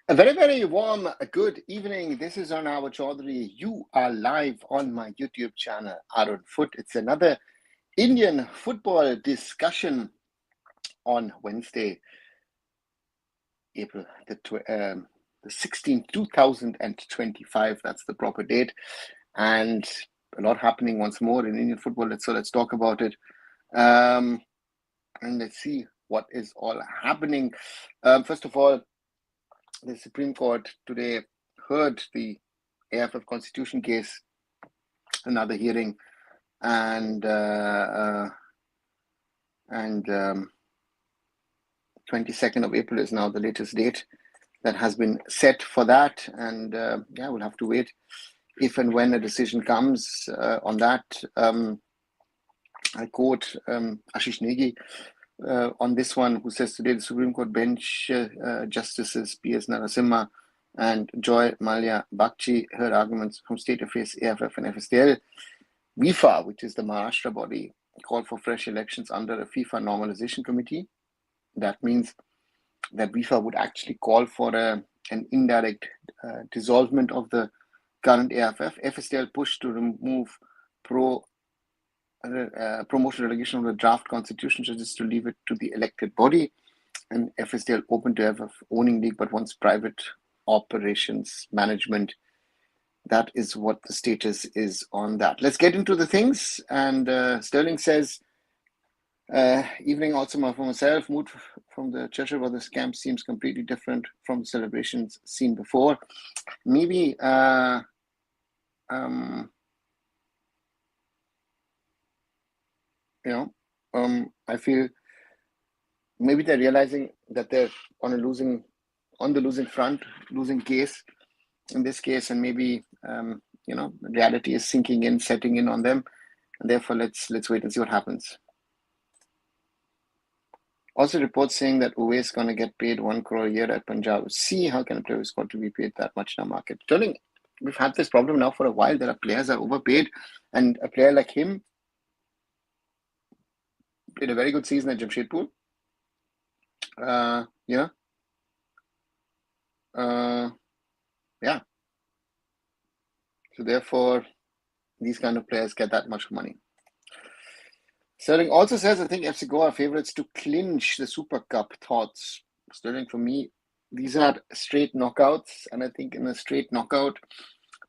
A very, very warm good evening. This is Arnav Chaudhary. You are live on my YouTube channel, arunfoot. It's another Indian football discussion on Wednesday, April the 16th, 2025. That's the proper date. And a lot happening once more in Indian football. Let's talk about it. And let's see what is all happening. First of all, the Supreme Court today heard the AIFF Constitution case, another hearing, and 22nd of April is now the latest date that has been set for that. And we'll have to wait if and when a decision comes on that. I quote Ashish Negi on this one, who says today the Supreme Court bench Justices P.S. Narasimha and Joy Malia Bagchi heard arguments from State Affairs, AIFF and FSTL. FIFA, which is the Maharashtra body, called for fresh elections under a FIFA normalization committee. That means that FIFA would actually call for an indirect dissolvement of the current AIFF. FSTL pushed to remove promotion relegation of the draft constitution, just to leave it to the elected body. And FSTL open to AIFF owning league, but wants private operations management. That is what the status is on that. Let's get into the things. And Sterling says, evening also for myself, mood from the Churchill Brothers camp seems completely different from the celebrations seen before. Maybe I feel maybe they're realizing that they're on the losing front, losing case in this case, and maybe reality is sinking in, setting in on them, and therefore let's wait and see what happens. Also, reports saying that Uwe is going to get paid 1 crore a year at Punjab. See, how can a player who's got to be paid that much in our market? Sterling, we've had this problem now for a while. There are players that are overpaid, and a player like him played a very good season at Jamshedpur. So therefore, these kind of players get that much money. Sterling also says, I think FC Goa are favourites to clinch the Super Cup. Thoughts? Sterling, for me, these are straight knockouts. And I think in a straight knockout,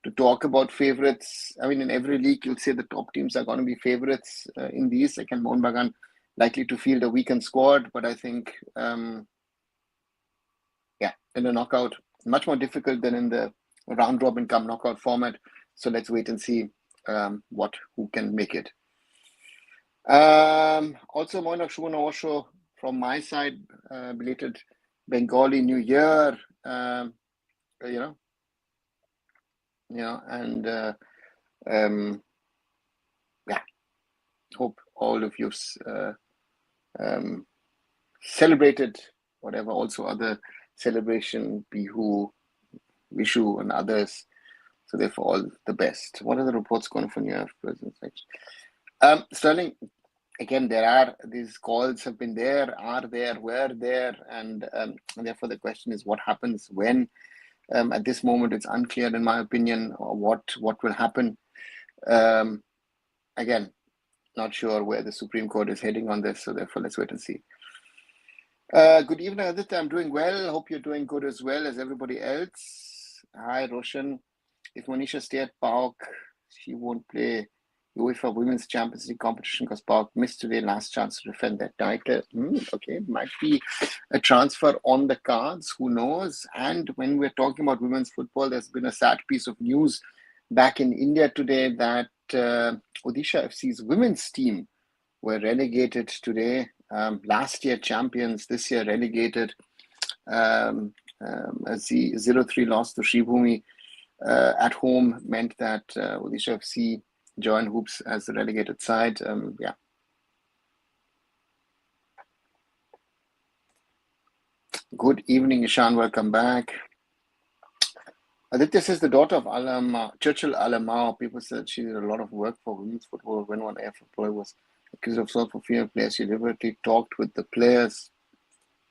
to talk about favourites, I mean, in every league, you'll say the top teams are going to be favourites in these. Like, and Mohun Bagan likely to field a weakened squad. But I think, in a knockout, much more difficult than in the round-robin come knockout format. So let's wait and see who can make it. Also, Moinak Shubhana Osho from my side, belated Bengali New Year, hope all of you celebrated whatever also other celebration, Bihu, Vishu, and others. So therefore, all the best. What are the reports going for New Year presence? Sterling, again, these calls have been there, are there, were there, and therefore the question is what happens when. At this moment, it's unclear, in my opinion, what will happen. Again, not sure where the Supreme Court is heading on this, so therefore let's wait and see. Good evening, Aditya. I'm doing well. Hope you're doing good as well as everybody else. Hi, Roshan. If Monisha stay at PAOK, she won't play UEFA Women's Champions League competition because PAOK missed today, last chance to defend that title. Okay, might be a transfer on the cards. Who knows? And when we're talking about women's football, there's been a sad piece of news back in India today that Odisha FC's women's team were relegated today. Last year champions, this year relegated. As the 0-3 loss to Shribhumi at home meant that Odisha FC joined hoops as the relegated side. Good evening, Ishan. Welcome back. Aditya says the daughter of Churchill Alamao. People said she did a lot of work for women's football. When one AIFF employee was accused of assault for female players, she deliberately talked with the players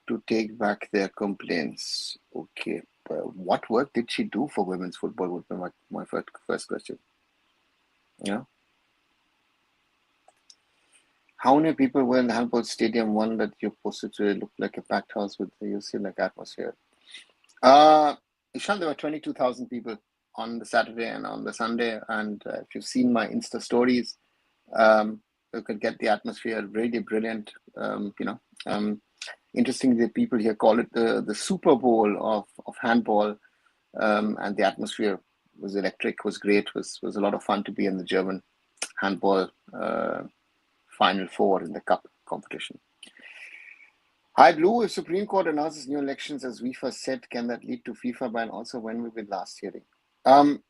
to take back their complaints. Okay. what work did she do for women's football would be my first question. Yeah. How many people were in the handball stadium? One that you posted to look like a packed house with the UC-like atmosphere. Ishan, there were 22,000 people on the Saturday and on the Sunday. And if you've seen my Insta stories, you could get the atmosphere really brilliant. Interestingly, the people here call it the Super Bowl of handball. And the atmosphere was electric, was great, was a lot of fun to be in the German handball Final Four in the Cup competition. Hi, Blue. If Supreme Court announces new elections as FIFA said, can that lead to FIFA ban? Also, when we were last hearing?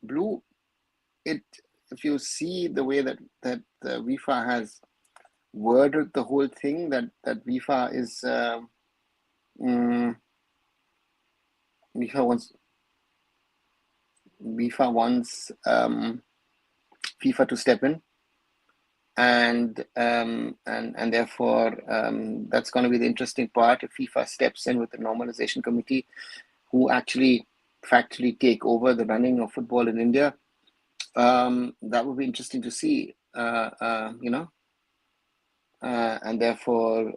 Blue, if you see the way that the FIFA has worded the whole thing, that FIFA is FIFA wants FIFA to step in. And therefore, that's going to be the interesting part if FIFA steps in with the normalization committee, who actually factually take over the running of football in India. That would be interesting to see, and therefore,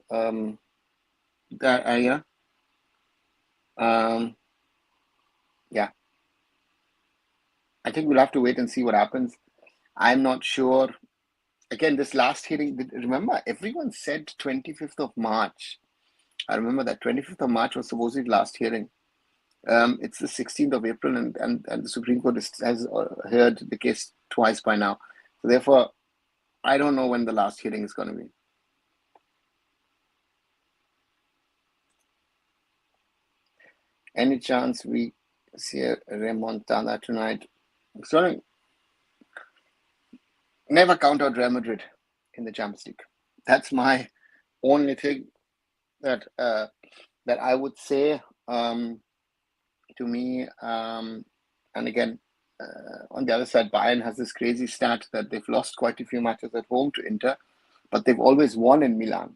I think we'll have to wait and see what happens. I'm not sure. Again, this last hearing, remember, everyone said 25th of March. I remember that 25th of March was supposedly the last hearing. It's the 16th of April, and the Supreme Court has heard the case twice by now. So therefore, I don't know when the last hearing is going to be. Any chance we see a remontada tonight? Sorry. Never count out Real Madrid in the Champions League. That's my only thing that I would say. To me, and again, on the other side, Bayern has this crazy stat that they've lost quite a few matches at home to Inter, but they've always won in Milan.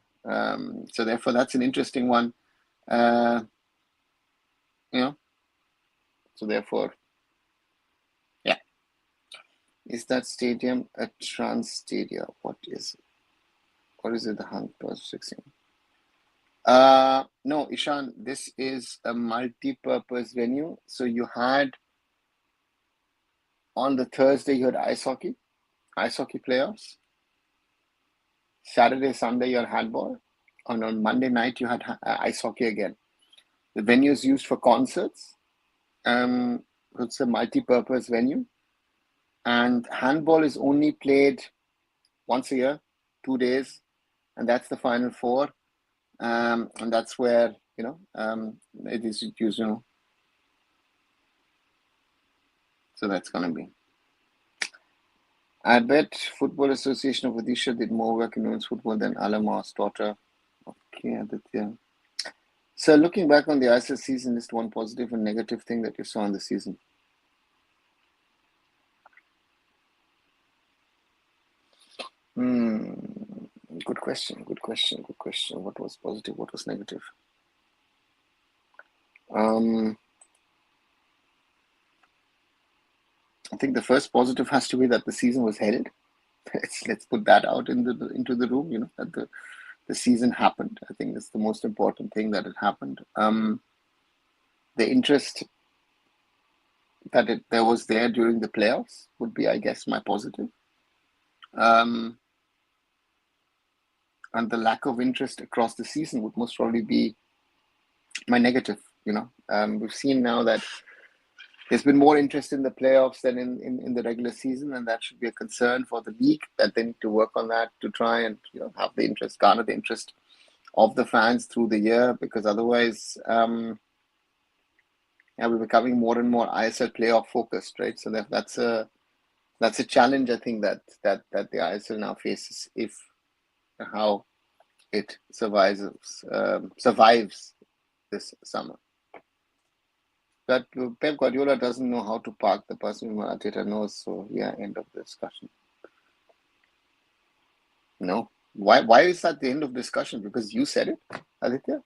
So therefore, that's an interesting one. So therefore, yeah. Is that stadium a trans stadium? What is it? The Hunt was fixing. No, Ishan, this is a multi-purpose venue. So you had on the Thursday, you had ice hockey playoffs. Saturday, Sunday, you had handball. And on Monday night, you had ice hockey again. The venue is used for concerts. It's a multi-purpose venue. And handball is only played once a year, 2 days. And that's the Final Four. And that's where, it is used, So that's going to be. I bet Football Association of Odisha did more work in women's football than Alamar's daughter. Okay, Aditya. So looking back on the ISL season, list one positive and negative thing that you saw in the season. Good question. What was positive? What was negative? I think the first positive has to be that the season was held. Let's put that out into the room. That the season happened. I think it's the most important thing that it happened. The interest that there was there during the playoffs would be, I guess, my positive. And the lack of interest across the season would most probably be my negative. We've seen now that there's been more interest in the playoffs than in the regular season, and that should be a concern for the league, that they need to work on that to try and have the interest, garner the interest of the fans through the year, because otherwise, we're becoming more and more ISL playoff focused, right? So that's a challenge, I think, that the ISL now faces if how it survives this summer. That Pep Guardiola doesn't know how to park the person Arteta knows. So yeah, end of the discussion. No, why is that the end of discussion? Because you said it, Aditya.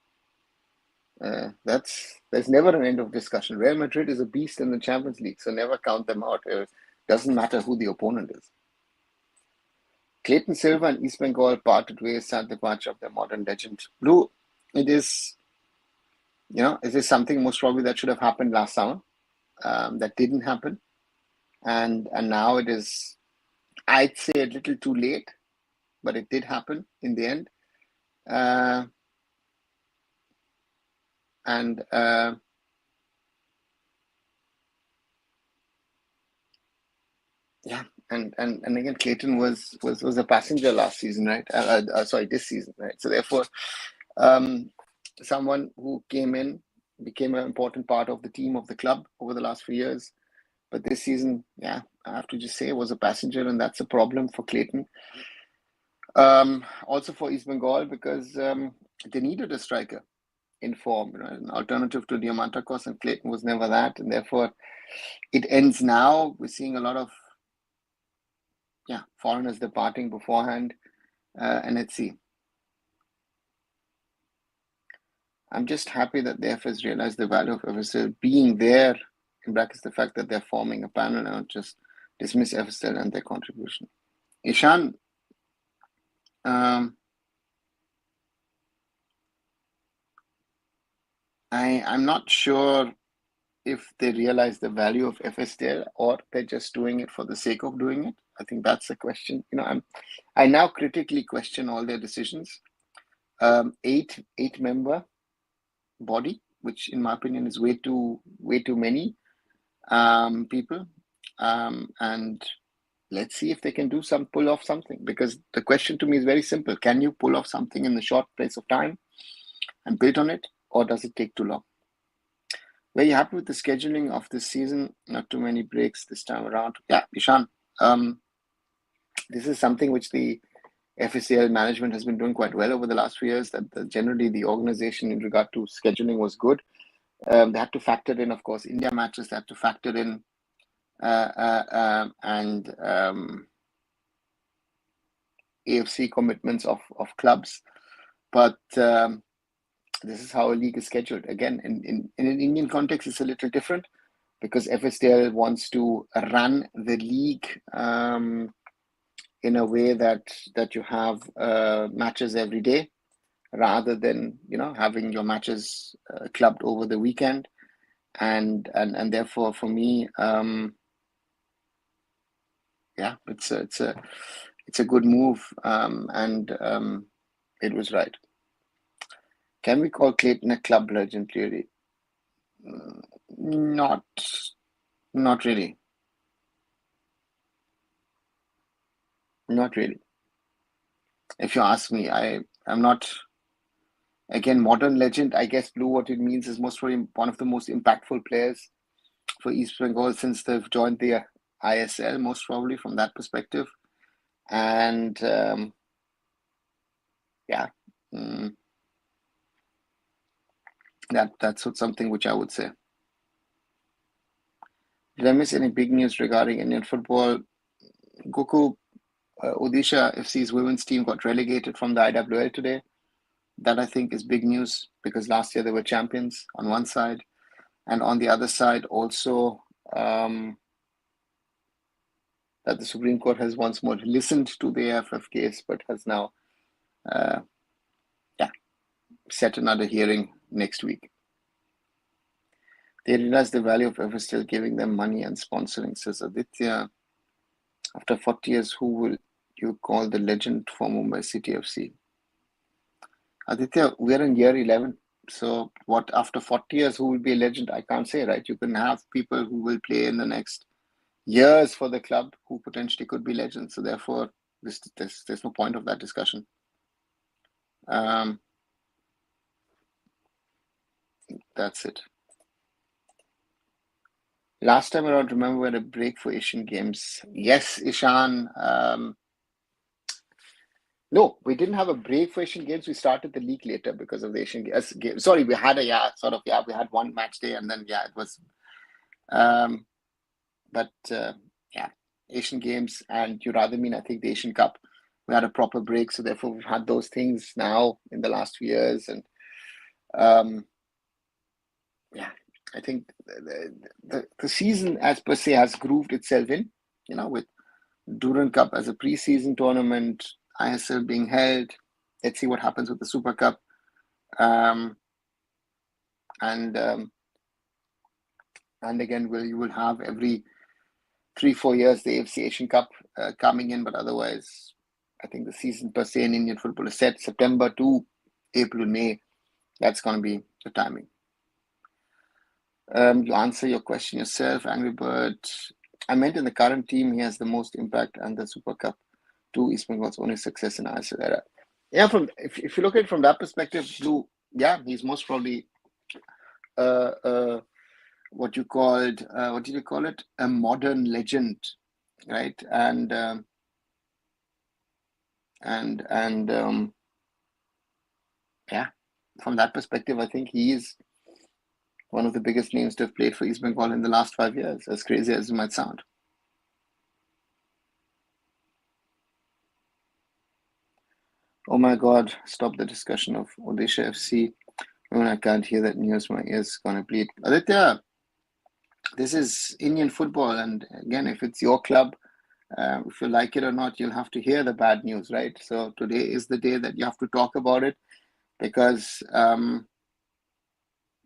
There's never an end of discussion. Real Madrid is a beast in the Champions League, so never count them out. It doesn't matter who the opponent is. Clayton Silva and East Bengal parted ways at the departure of their modern legend. Blue, it is something most probably that should have happened last summer. That didn't happen, and now it is, I'd say, a little too late, but it did happen in the end. And again, Clayton was a passenger last season, right? Sorry, this season, right? So therefore, someone who came in, became an important part of the team, of the club over the last few years. But this season, I have to just say, was a passenger, and that's a problem for Clayton. Also for East Bengal, because they needed a striker in form, an alternative to Diamantakos, and Clayton was never that, and therefore it ends now. We're seeing a lot of foreigners departing beforehand, and let's see. I'm just happy that the AIFF has realized the value of FSL being there, in brackets the fact that they're forming a panel and not just dismiss FSL and their contribution. Ishan, I'm not sure if they realize the value of FSL or they're just doing it for the sake of doing it. I think that's the question. I now critically question all their decisions. 8-member body, which in my opinion is way too many people, and let's see if they can pull off something, because the question to me is very simple: can you pull off something in the short space of time and build on it, or does it take too long? Very happy with the scheduling of this season. Not too many breaks this time around. Yeah, Ishan, this is something which the FSCL management has been doing quite well over the last few years, that generally the organization in regard to scheduling was good. They had to factor in, of course, India matches. They had to factor in and AFC commitments of clubs. But this is how a league is scheduled. Again, in an Indian context, it's a little different, because FSDL wants to run the league in a way that you have matches every day, rather than having your matches clubbed over the weekend, and therefore for me, it's a good move, and it was right. Can we call Clayton a club legend? Clearly, not really. Not really. If you ask me, I'm not. Again, modern legend, I guess, Blue, what it means is most probably one of the most impactful players for East Bengal since they've joined the ISL, most probably from that perspective. And that's something which I would say. Did I miss any big news regarding Indian football? Goku, Odisha FC's women's team got relegated from the IWL today. That I think is big news, because last year they were champions on one side, and on the other side also that the Supreme Court has once more listened to the AIFF case, but has now set another hearing next week. They realize the value of FSL still giving them money and sponsoring, says Aditya. After 40 years, who will you call the legend for Mumbai City FC? Aditya, we're in year 11. So what, after 40 years, who will be a legend? I can't say, right? You can have people who will play in the next years for the club who potentially could be legends. So therefore, there's no point of that discussion. That's it. Last time around, remember, we had a break for Asian Games. Yes, Ishan. No, we didn't have a break for Asian Games. We started the league later because of the Asian Games. Sorry, we had we had one match day, and then it was. Asian Games, and you rather mean, I think, the Asian Cup. We had a proper break, so therefore we've had those things now in the last few years, and yeah, I think the season as per se has grooved itself in, with Durand Cup as a pre-season tournament, ISL being held. Let's see what happens with the Super Cup. Um, and again, you will have every 3-4 years the AFC Asian Cup coming in, but otherwise, I think the season per se in Indian football is set September to April, May. That's going to be the timing. You answer your question yourself, Angry Bird. I meant in the current team, he has the most impact and the Super Cup. 2 East Bengal's only success in ISL era. Yeah, if you look at it from that perspective, Blue, yeah, he's most probably what did you call it? A modern legend, right? And yeah, from that perspective, I think he is one of the biggest names to have played for East Bengal in the last 5 years, as crazy as it might sound. Oh my God, stop the discussion of Odisha FC. When I can't hear that news, my ears gonna bleed. Aditya, this is Indian football, and again, if it's your club, if you like it or not, you'll have to hear the bad news, right? So today is the day that you have to talk about it, because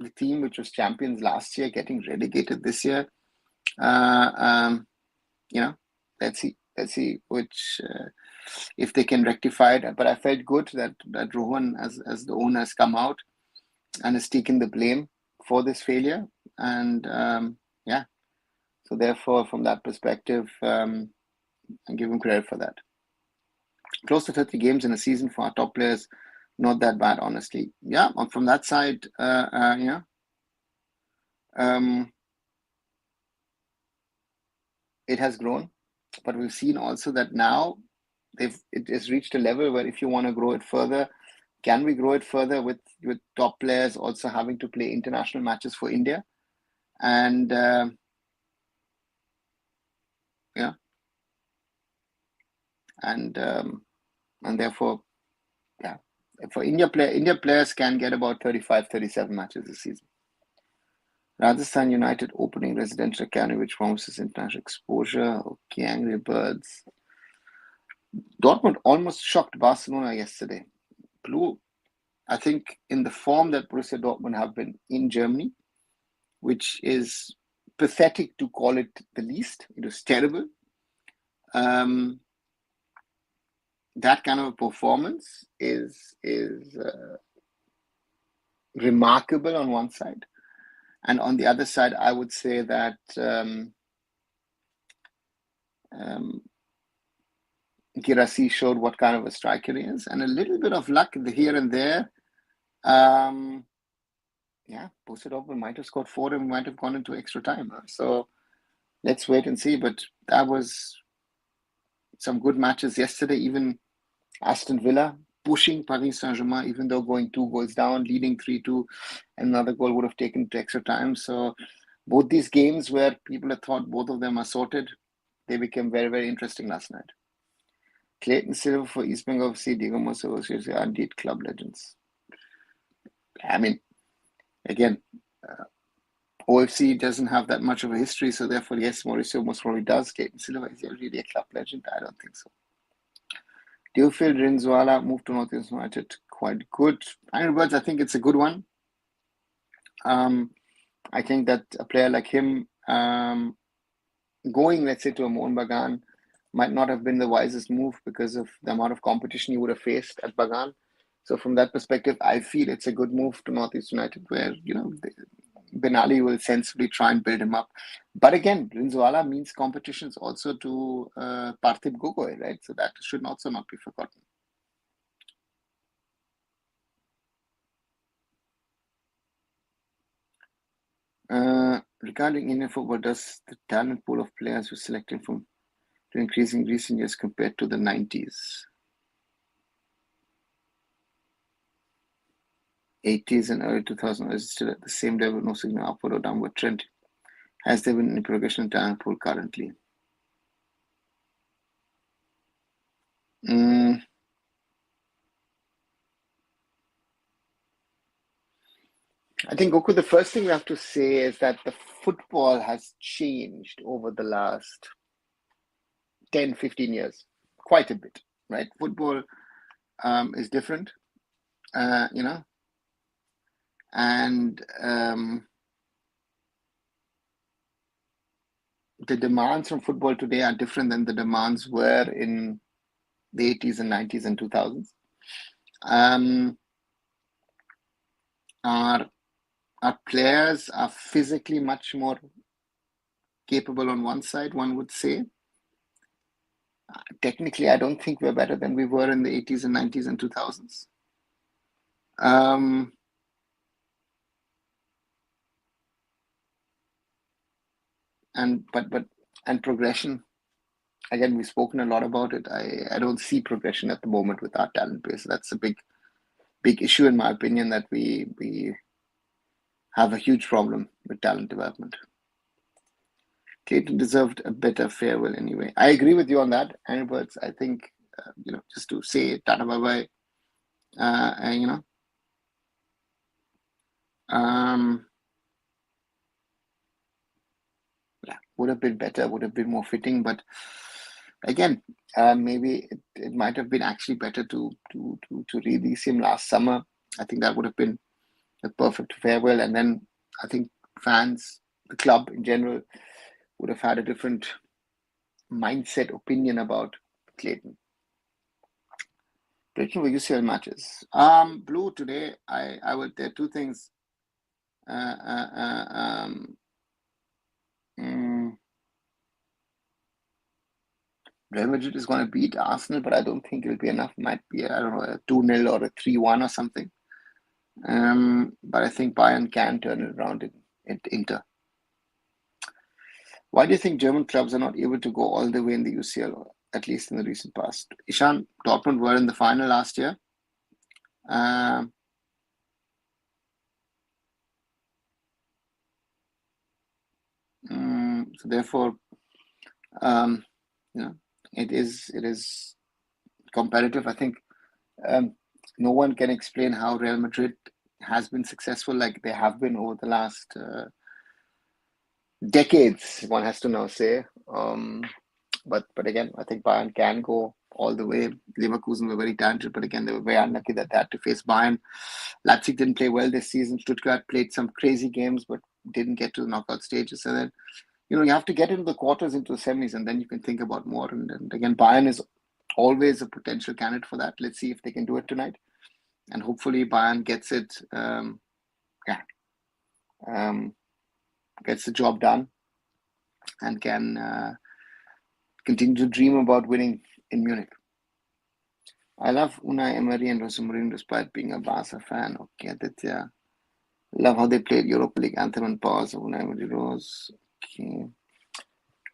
the team which was champions last year getting relegated this year. Let's see which if they can rectify it. But I felt good that Rohan, as the owner, has come out and has taken the blame for this failure. And yeah, so therefore, from that perspective, I give him credit for that. Close to 30 games in a season for our top players, not that bad, honestly. Yeah, from that side, it has grown, but we've seen also that now it has reached a level where if you want to grow it further, can we grow it further with top players also having to play international matches for India? And yeah, and therefore, yeah, for India players can get about 35, 37 matches this season. Rajasthan United opening residential academy, which promises international exposure. Okay, Angry Birds. Dortmund almost shocked Barcelona yesterday. Blue, I think, in the form that Borussia Dortmund have been in Germany, which is pathetic to call it the least. It was terrible. That kind of a performance is remarkable on one side, and on the other side, I would say that Girassi showed what kind of a striker he is, and a little bit of luck here and there. Yeah, Borussia Dortmund might have scored 4 and might have gone into extra time. So let's wait and see. But that was some good matches yesterday. Even Aston Villa pushing Paris Saint-Germain, even though going 2 goals down, leading 3-2, another goal would have taken to extra time. So both these games where people had thought both of them are sorted, they became very, very interesting last night. Clayton Silver for East Bengal FC, Diego Mosa are indeed club legends. I mean, again, OFC doesn't have that much of a history, so therefore, yes, Mauricio most probably does. Clayton Silva, is he really a club legend? I don't think so. Do you feel Rinzwala moved to North East United quite good? Iron Birds, I think it's a good one. I think that a player like him going, let's say, to a Mohun Bagan might not have been the wisest move because of the amount of competition he would have faced at Bagan. So from that perspective, I feel it's a good move to Northeast United where, Ben Ali will sensibly try and build him up. But again, Rinzwala means competitions also to Parthiv Gogoi, right? So that should also not be forgotten. Regarding Indian football, does the talent pool of players who selected from to increase in recent years compared to the 90s? 80s and early 2000s, is still at the same level, no signal upward or downward trend? Has there been any progression in talent pool currently? I think, Goku, the first thing we have to say is that the football has changed over the last 10, 15 years, quite a bit, right? Football is different, and the demands from football today are different than the demands were in the 80s and 90s and 2000s. Our players are physically much more capable on one side, one would say. Technically, I don't think we're better than we were in the 80s and 90s and 2000s. And progression, again, we've spoken a lot about it. I don't see progression at the moment with our talent base. That's a big issue, in my opinion, that we have a huge problem with talent development. Clayton deserved a better farewell anyway. I agree with you on that, Anibirds. I think, just to say tata bye-bye, would have been better, would have been more fitting. But again, maybe it might have been actually better to release him last summer. I think that would have been a perfect farewell. And then I think fans, the club in general, would have had a different mindset, opinion about Clayton. Breaking with UCL matches. Blue today, I would, there are two things. Real Madrid is going to beat Arsenal, but I don't think it'll be enough. Might be, I don't know, a 2-0 or a 3-1 or something. But I think Bayern can turn it around in Inter. Why do you think German clubs are not able to go all the way in the UCL, at least in the recent past? Ishan, Dortmund were in the final last year. So therefore, it is competitive. I think no one can explain how Real Madrid has been successful like they have been over the last decades, one has to now say. But again, I think Bayern can go all the way. Leverkusen were very talented, but again, they were very unlucky that they had to face Bayern. Leipzig didn't play well this season. Stuttgart played some crazy games, but didn't get to the knockout stages. And then, you have to get into the quarters, into the semis, and then you can think about more. And again, Bayern is always a potential candidate for that. Let's see if they can do it tonight. And hopefully Bayern gets it, gets the job done and can continue to dream about winning in Munich. I love Unai Emery and Jose Mourinho despite being a Barca fan. Okay, Aditya. Love how they played Europa League anthem and pause of Unai Emery Rose. Okay.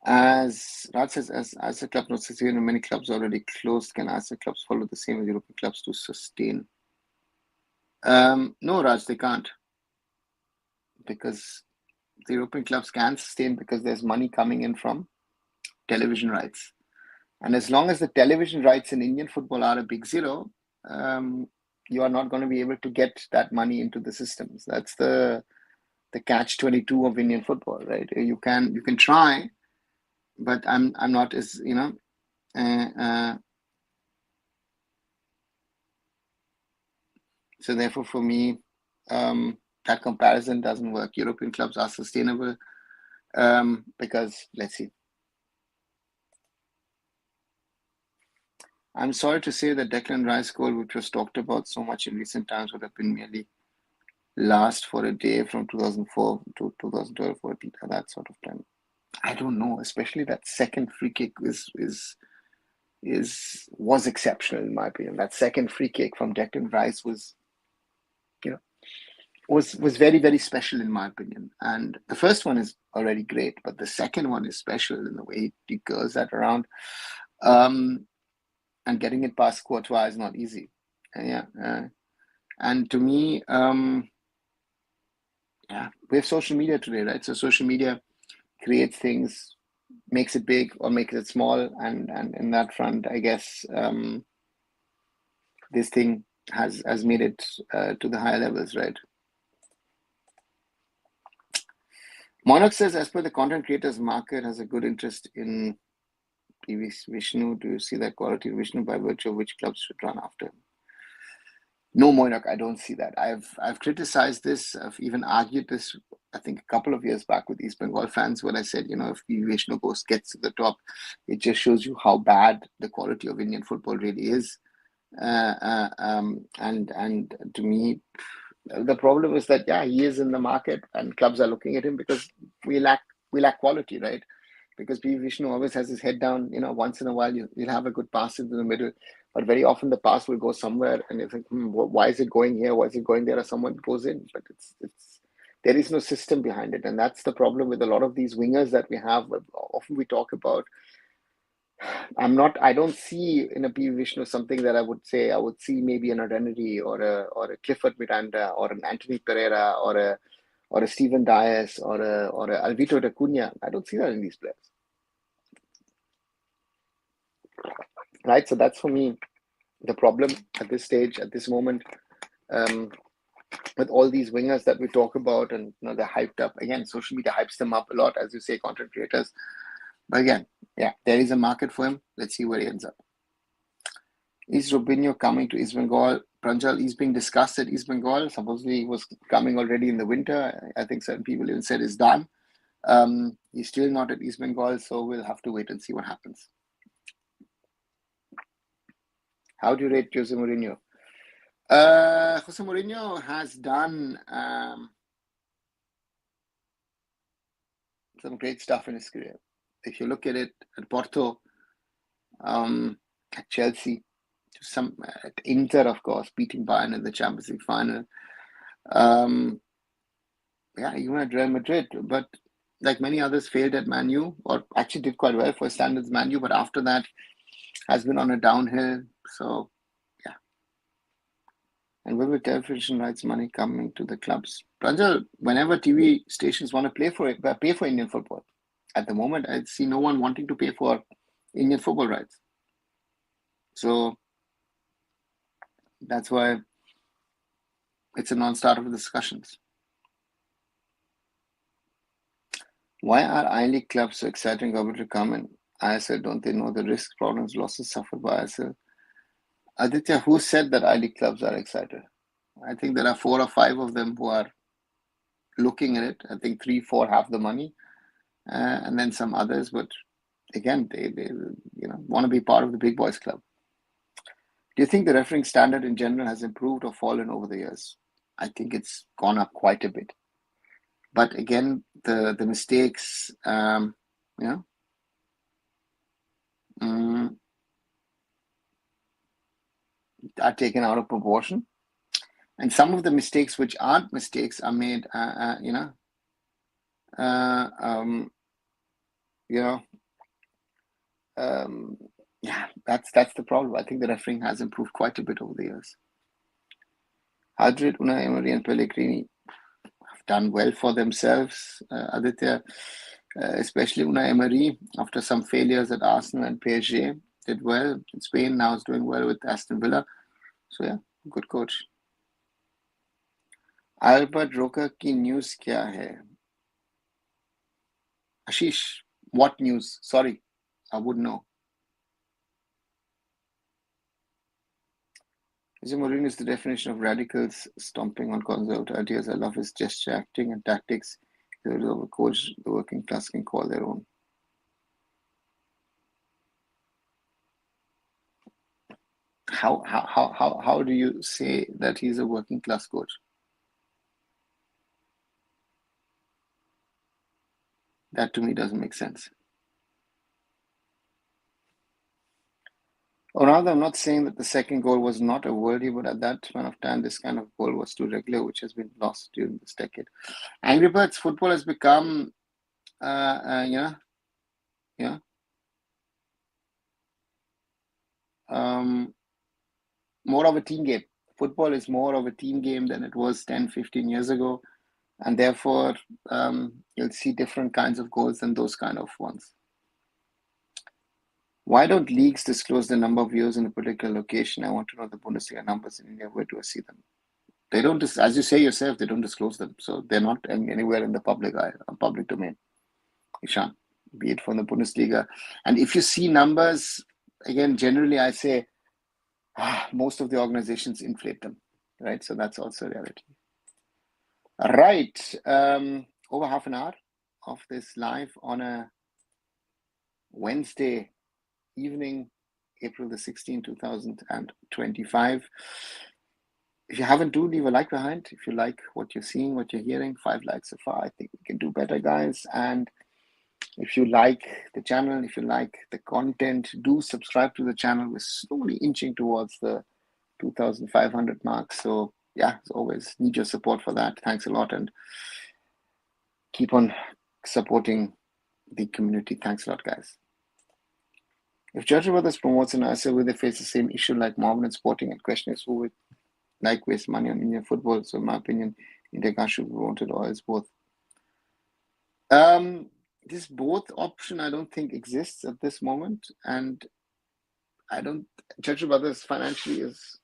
As Raj says, as a club not succeeding, many clubs already closed. Can as clubs follow the same as European clubs to sustain? No, Raj, they can't. Because the European clubs can sustain because there's money coming in from television rights. And as long as the television rights in Indian football are a big zero, you are not going to be able to get that money into the systems. That's the catch-22 of Indian football, right? You can try, but I'm not as so therefore for me that comparison doesn't work. European clubs are sustainable because let's see. I'm sorry to say that Declan Rice goal, which was talked about so much in recent times, would have been merely last for a day from 2004 to 2012 or that sort of time. I don't know, especially that second free kick was exceptional in my opinion. That second free kick from Declan Rice was very, very special in my opinion. And the first one is already great, but the second one is special in the way he curls that around. And getting it past Courtois is not easy. And to me, we have social media today, right? So social media creates things, makes it big or makes it small. And in that front, I guess this thing has made it to the higher levels, right? Monarch says, as per the content creators market has a good interest in PV Vishnu. Do you see that quality of Vishnu by virtue of which clubs should run after him? No, Moinak, I don't see that. I've criticized this. I've even argued this, I think, a couple of years back with East Bengal fans when I said, if PV Vishnu gets to the top, it just shows you how bad the quality of Indian football really is. And to me, the problem is that he is in the market and clubs are looking at him because we lack quality, right? Because PV Vishnu always has his head down. Once in a while you'll have a good pass into the middle, but very often the pass will go somewhere, and you think, why is it going here? Why is it going there? Or someone goes in, but it's there is no system behind it, and that's the problem with a lot of these wingers that we have. Often we talk about. I don't see in a PV Vishnu something that I would see maybe an identity or a Clifford Miranda or an Anthony Pereira or a Stephen Dias or a Alvito de Cunha. I don't see that in these players. Right, so that's for me the problem at this stage, at this moment, with all these wingers that we talk about, and they're hyped up. Again, social media hypes them up a lot, as you say, content creators. But again, there is a market for him. Let's see where he ends up. Is Robinho coming to East Bengal? Pranjal is being discussed at East Bengal. Supposedly he was coming already in the winter. I think certain people even said it's done. He's still not at East Bengal, so we'll have to wait and see what happens. How do you rate Jose Mourinho? Jose Mourinho has done some great stuff in his career. If you look at it at Porto, at Chelsea, at Inter, of course, beating Bayern in the Champions League final. Even at Real Madrid, but like many others, failed at Man U, or actually did quite well for standards Man U, but after that has been on a downhill. So, and when will television rights money coming to the clubs? Pranjal, whenever TV stations want to pay for Indian football. At the moment, I see no one wanting to pay for Indian football rights. So that's why it's a non-starter of discussions. Why are I-League clubs so exciting to come in? ISL, don't they know the risks, problems, losses suffered by ISL? Aditya, who said that I-League clubs are excited? I think there are 4 or 5 of them who are looking at it. I think 3, 4 have the money, and then some others. But again, they want to be part of the big boys club. Do you think the refereeing standard in general has improved or fallen over the years? I think it's gone up quite a bit. But again, the mistakes, are taken out of proportion, and some of the mistakes which aren't mistakes are made. That's the problem. I think the refereeing has improved quite a bit over the years. How did Unai Emery and Pellegrini have done well for themselves, Aditya? Especially Unai Emery, after some failures at Arsenal and PSG, did well in Spain. Now is doing well with Aston Villa. So good coach. Albert Roca की news क्या है? Ashish, what news? Sorry, I wouldn't know. Jose Mourinho is the definition of radicals stomping on conservative ideas. I love his gesture acting and tactics. He is a coach the working class can call their own. How do you say that he's a working class coach? That to me doesn't make sense. Or rather, I'm not saying that the second goal was not a worldie, but at that point of time, this kind of goal was too regular, which has been lost during this decade. Angry Birds football has become, more of a team game. Football is more of a team game than it was 10, 15 years ago. And therefore, you'll see different kinds of goals than those kind of ones. Why don't leagues disclose the number of viewers in a particular location? I want to know the Bundesliga numbers in India. Where do I see them? They don't, as you say yourself, they don't disclose them. So they're not anywhere in the public eye, public domain. Ishan, be it from the Bundesliga. And if you see numbers, again, generally I say most of the organizations inflate them, right? So that's also a reality. Right. Over half an hour of this live on a Wednesday evening, April the 16th, 2025. If you haven't, do leave a like behind. If you like what you're seeing, what you're hearing, 5 likes so far. I think we can do better, guys. And if you like the channel, if you like the content, do subscribe to the channel. We're slowly inching towards the 2,500 mark. So yeah, as always, need your support for that. Thanks a lot, and keep on supporting the community. Thanks a lot, guys. If Judge Brothers promotes an ISL, will they face the same issue like Mohun and Sporting? And question is, who would like waste money on Indian football? So in my opinion, India should be promoted, or is both. This both option I don't think exists at this moment, and I don't. Judge Brothers financially is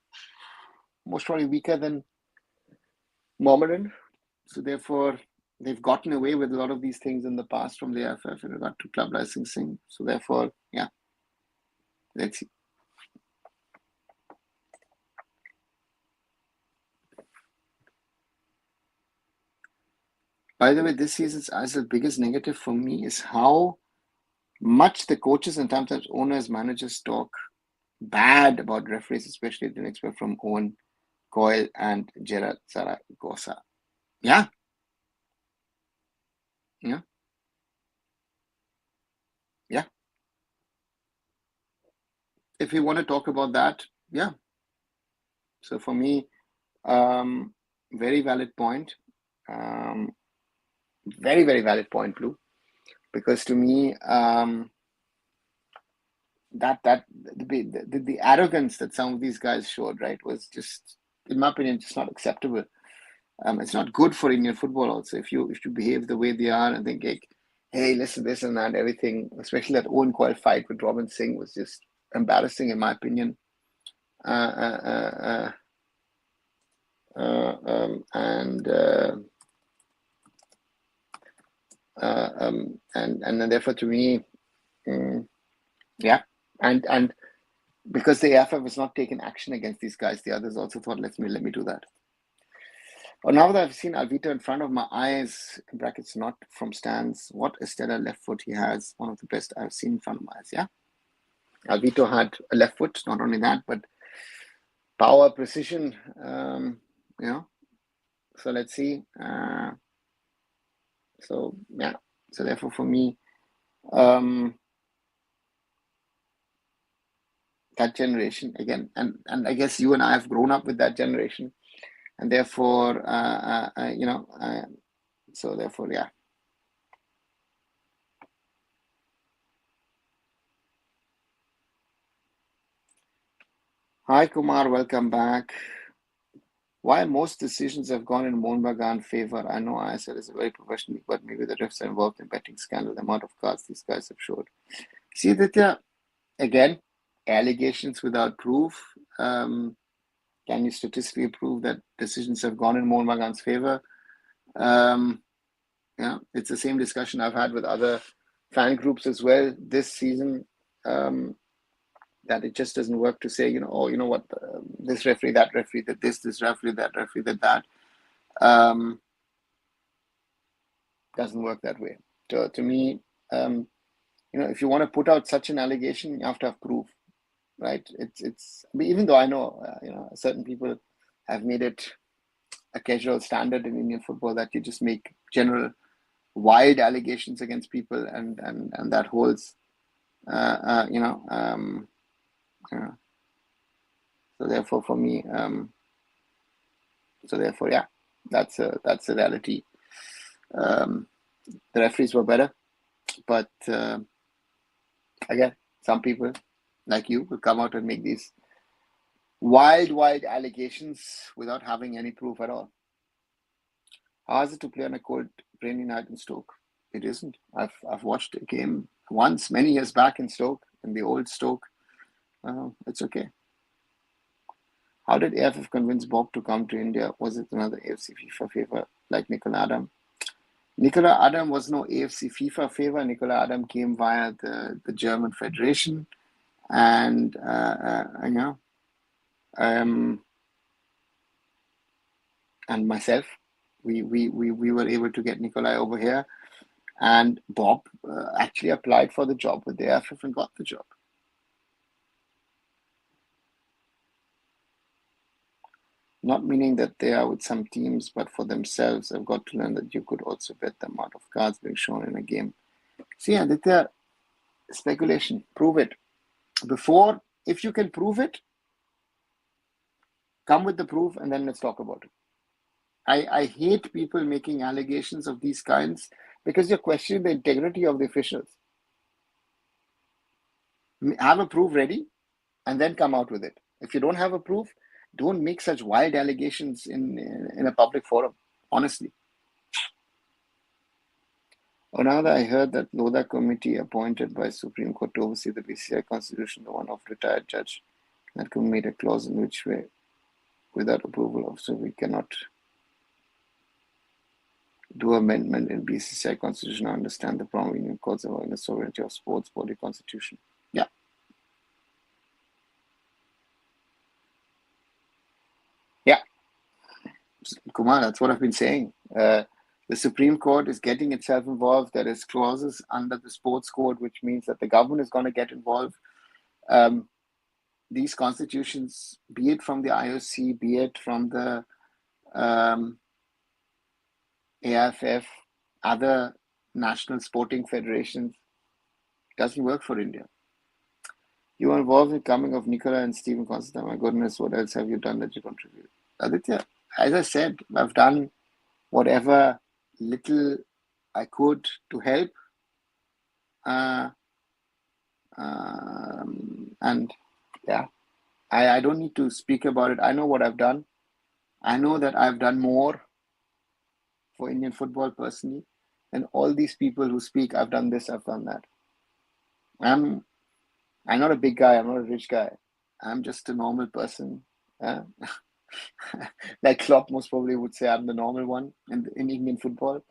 most probably weaker than Mohammedan, so therefore they've gotten away with a lot of these things in the past from the AIFF in regard to club licensing. So therefore, yeah, let's see. By the way, this season's ISL biggest negative for me is how much the coaches and sometimes owners, managers talk bad about referees, especially the next one from Owen Coyle and Gerard Zaragoza. Yeah. Yeah. Yeah. If you want to talk about that, yeah. So for me, very valid point. Very, very valid point, Blue. Because to me, the arrogance that some of these guys showed, right, was just, in my opinion, just not acceptable. It's not good for Indian football also. If you behave the way they are and think, like, hey, listen, this and that, everything, especially that Owen Coyle fight with Robin Singh was just embarrassing, in my opinion. And then therefore to me, yeah, and because the AIFF has not taken action against these guys, the others also thought, let me do that. Well, now that I've seen Alvito in front of my eyes, in brackets, not from stands, what a stellar left foot he has. One of the best I've seen in front of my eyes. Yeah, Alvito had a left foot. Not only that, but power, precision. You know. So let's see. So yeah. So therefore, for me, that generation again, and I guess you and I have grown up with that generation, and therefore, you know, so therefore, yeah. Hi Kumar, welcome back. Why most decisions have gone in Mohun Bagan favor? I know ISL is a very professional league, but maybe the refs are involved in betting scandal. The amount of cards these guys have showed. See, Aditya, again, allegations without proof. Can you statistically prove that decisions have gone in Mohun Bagan's favor? Yeah, it's the same discussion I've had with other fan groups as well this season. That it just doesn't work to say, you know, oh, you know what, this referee, that referee did this referee, that referee did that. Doesn't work that way. To me, you know, if you want to put out such an allegation, you have to have proof, right? It's even though I know, you know, certain people have made it a casual standard in Indian football that you just make general wild allegations against people, and that holds, you know. So therefore, for me, so therefore, yeah, that's a reality. The referees were better, but again, some people like you will come out and make these wild allegations without having any proof at all. How is it to play on a cold, rainy night in Stoke? It isn't. I've watched a game once many years back in Stoke, in the old Stoke. It's okay. How did AIFF convince Bob to come to India? Was it another AFC FIFA favor like Nicola Adam? Nicola Adam was no AFC FIFA favor. Nicola Adam came via the German Federation, and and myself, we were able to get Nikolai over here, and Bob actually applied for the job with the AIFF and got the job. Not meaning that they are with some teams, but for themselves. I've got to learn that you could also bet the amount of cards being shown in a game. See, Aditya, speculation, prove it. Before, if you can prove it, come with the proof and then let's talk about it. I hate people making allegations of these kinds because you're questioning the integrity of the officials. Have a proof ready and then come out with it. If you don't have a proof, don't make such wild allegations in a public forum, honestly. Another, I heard that Lodha committee appointed by Supreme Court to oversee the BCI constitution, the one of retired judge, that committee made a clause in which way, without approval of, so we cannot do amendment in BCCI constitution. I understand the prominent courts of the sovereignty of sports body constitution. Yeah. Yeah. Kumar, that's what I've been saying. The Supreme Court is getting itself involved. There is clauses under the sports code, which means that the government is going to get involved. These constitutions, be it from the IOC, be it from the AIFF, other national sporting federations, doesn't work for India. You are involved in coming of Nicola and Stephen Constantine. My goodness, what else have you done that you contribute? Aditya, as I said, I've done whatever little I could to help. And yeah, I don't need to speak about it. I know what I've done. I know that I've done more for Indian football personally than all these people who speak, I've done this, I've done that. I'm not a big guy. I'm not a rich guy. I'm just a normal person. Like Klopp most probably would say, I'm the normal one in Indian football.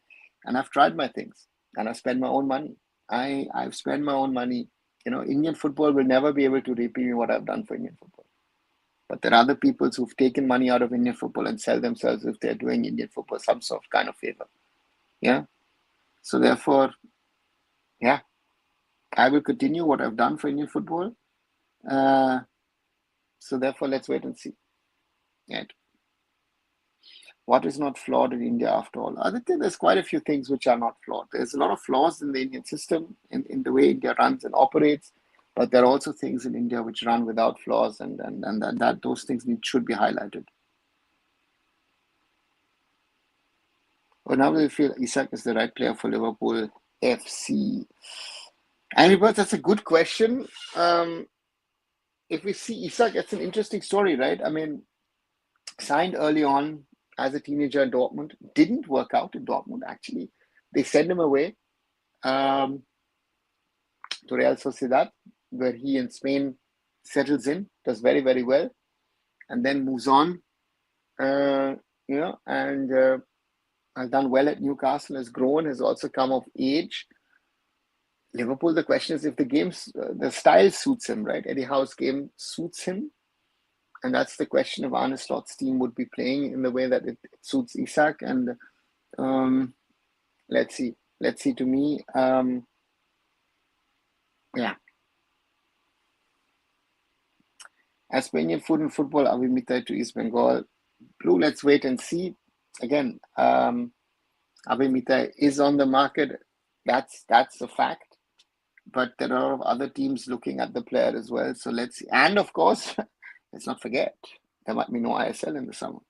And I've tried my things and I've spent my own money. I've spent my own money. You know, Indian football will never be able to repay me what I've done for Indian football. But there are other people who've taken money out of Indian football and sell themselves if they're doing Indian football some sort of kind of favor. Yeah. So therefore, yeah, I will continue what I've done for Indian football. So therefore, let's wait and see. Right. What is not flawed in India after all? I think there's quite a few things which are not flawed. There's a lot of flaws in the Indian system, in the way India runs and operates, but there are also things in India which run without flaws, and that those things should be highlighted. Well, now we feel Isak is the right player for Liverpool FC. And that's a good question. If we see Isak, it's an interesting story, right? I mean, signed early on as a teenager in Dortmund, didn't work out in Dortmund, actually. They sent him away to Real Sociedad, where he in Spain settles in, does very, very well, and then moves on, and has done well at Newcastle, has grown, has also come of age. Liverpool, the question is if the game's, the style suits him, right? Eddie Howe's game suits him. And that's the question if Arne Slot's team would be playing in the way that it suits Isak. And let's see. To me, yeah. As per Indian food and football, are we Mitai to East Bengal? Blue, let's wait and see. Again, Abe Mitai is on the market. That's a fact. But there are a lot of other teams looking at the player as well. So let's see. And of course, let's not forget, there might be no ISL in the summer.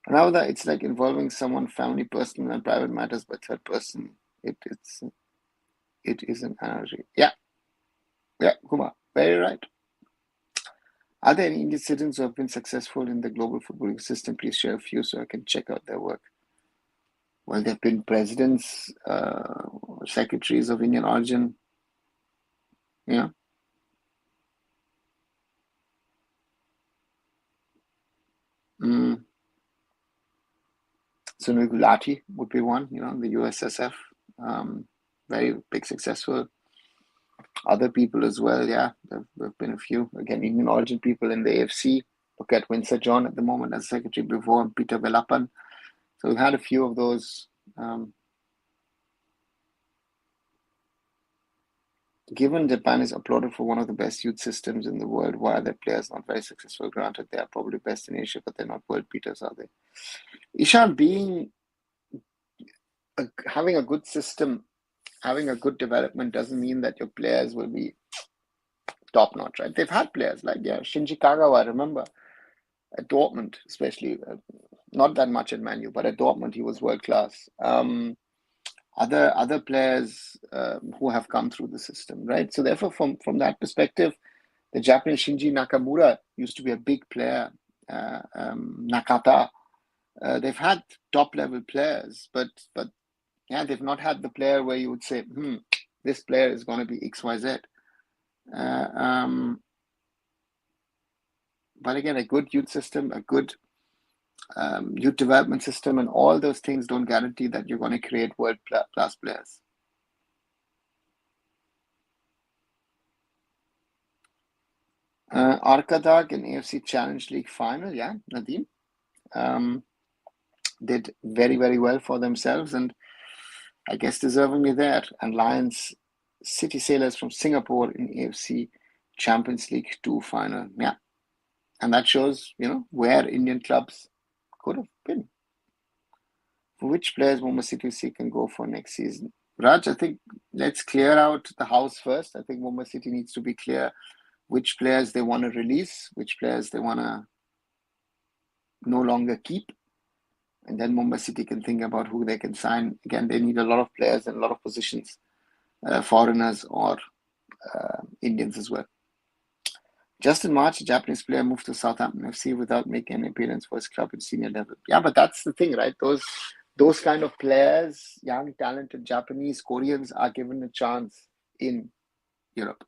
Now that it's like involving someone, family, personal, and private matters by third person. It is an analogy. Yeah, Kumar, very right. Are there any Indian citizens who have been successful in the global football system? Please share a few so I can check out their work. Well, there have been presidents, secretaries of Indian origin. Yeah. Sunil Gulati would be one, the USSF. Very big, successful. Other people as well, yeah. There have been a few. Again, Indian origin people in the AFC. Look at Winsor John at the moment as secretary before, and Peter Velapan. So we've had a few of those. Given Japan is applauded for one of the best youth systems in the world, why are their players not very successful? Granted, they are probably best in Asia, but they're not world beaters, are they? Ishan, having a good system, having a good development doesn't mean that your players will be top notch, right? They've had players like Shinji Kagawa, remember, at Dortmund, especially, not that much at Man U, but at Dortmund he was world class. Other players who have come through the system, right? So therefore, from that perspective, the Japanese Shinji Nakamura used to be a big player. Nakata, they've had top level players, but yeah, they've not had the player where you would say, this player is going to be XYZ. But again, a good youth system, a good youth development system, and all those things don't guarantee that you're going to create world-class players. Arkadag in AFC Challenge League final, yeah, Nadeem, did very, very well for themselves, and I guess deservingly there. And Lions City Sailors from Singapore in AFC Champions League 2 final, yeah. And that shows, where Indian clubs could have been. For which players Mumbai City can go for next season? Raj, I think let's clear out the house first. I think Mumbai City needs to be clear which players they want to release, which players they want to no longer keep. And then Mumbai City can think about who they can sign. Again, they need a lot of players in a lot of positions, foreigners or Indians as well. Just in March, a Japanese player moved to Southampton FC without making an appearance for his club at senior level. Yeah, but that's the thing, right? Those kind of players, young, talented Japanese, Koreans, are given a chance in Europe.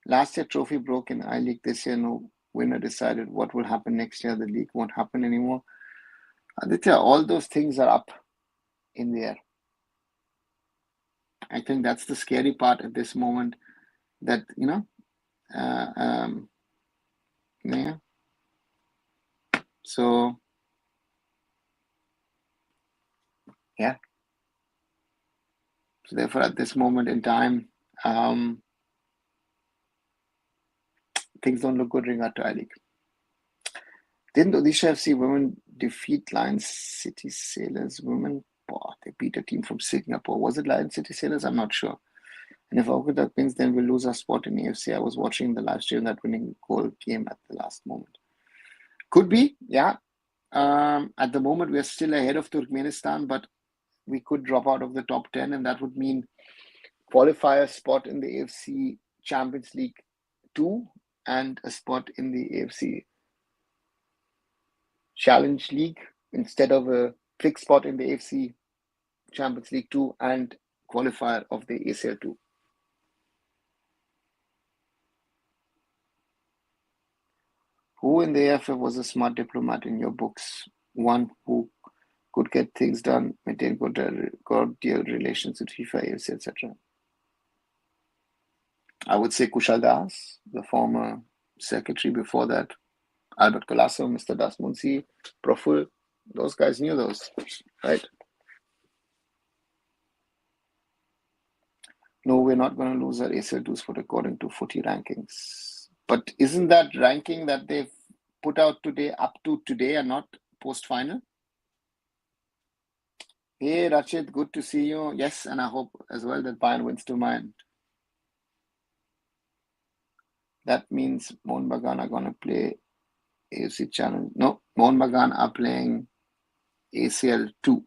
Last year, trophy broke in I-League. This year, no winner decided. What will happen next year? The league won't happen anymore. Aditya, all those things are up in the air. I think that's the scary part at this moment, that, yeah. So, yeah. So therefore, at this moment in time, things don't look good regard to I-League. Didn't Odisha FC women defeat Lions City Sailors women? They beat a team from Singapore. Was it Lions City Sailors? I'm not sure. And if Okudak wins, then we'll lose our spot in AFC. I was watching the live stream. That winning goal came at the last moment. Could be, yeah. At the moment, we're still ahead of Turkmenistan, but we could drop out of the top 10, and that would mean qualifier spot in the AFC Champions League 2 and a spot in the AFC Challenge League instead of a fixed spot in the AFC Champions League 2 and qualifier of the ACL 2. Who in the AIFF was a smart diplomat in your books? One who could get things done, maintain cordial relations with FIFA, AFC, etc. I would say Kushal Das, the former secretary before that. Albert Colasso, Mr. Das Munsi, Proful, those guys knew those, right? No, we're not going to lose our ACL2 spot according to footy rankings. But isn't that ranking that they've put out today up to today and not post-final? Hey, Rachit, good to see you. Yes, and I hope as well that Bayern wins to mine. That means Mohun Bagan are going to play AFC Challenge. No, Mohun Bagan are playing ACL 2.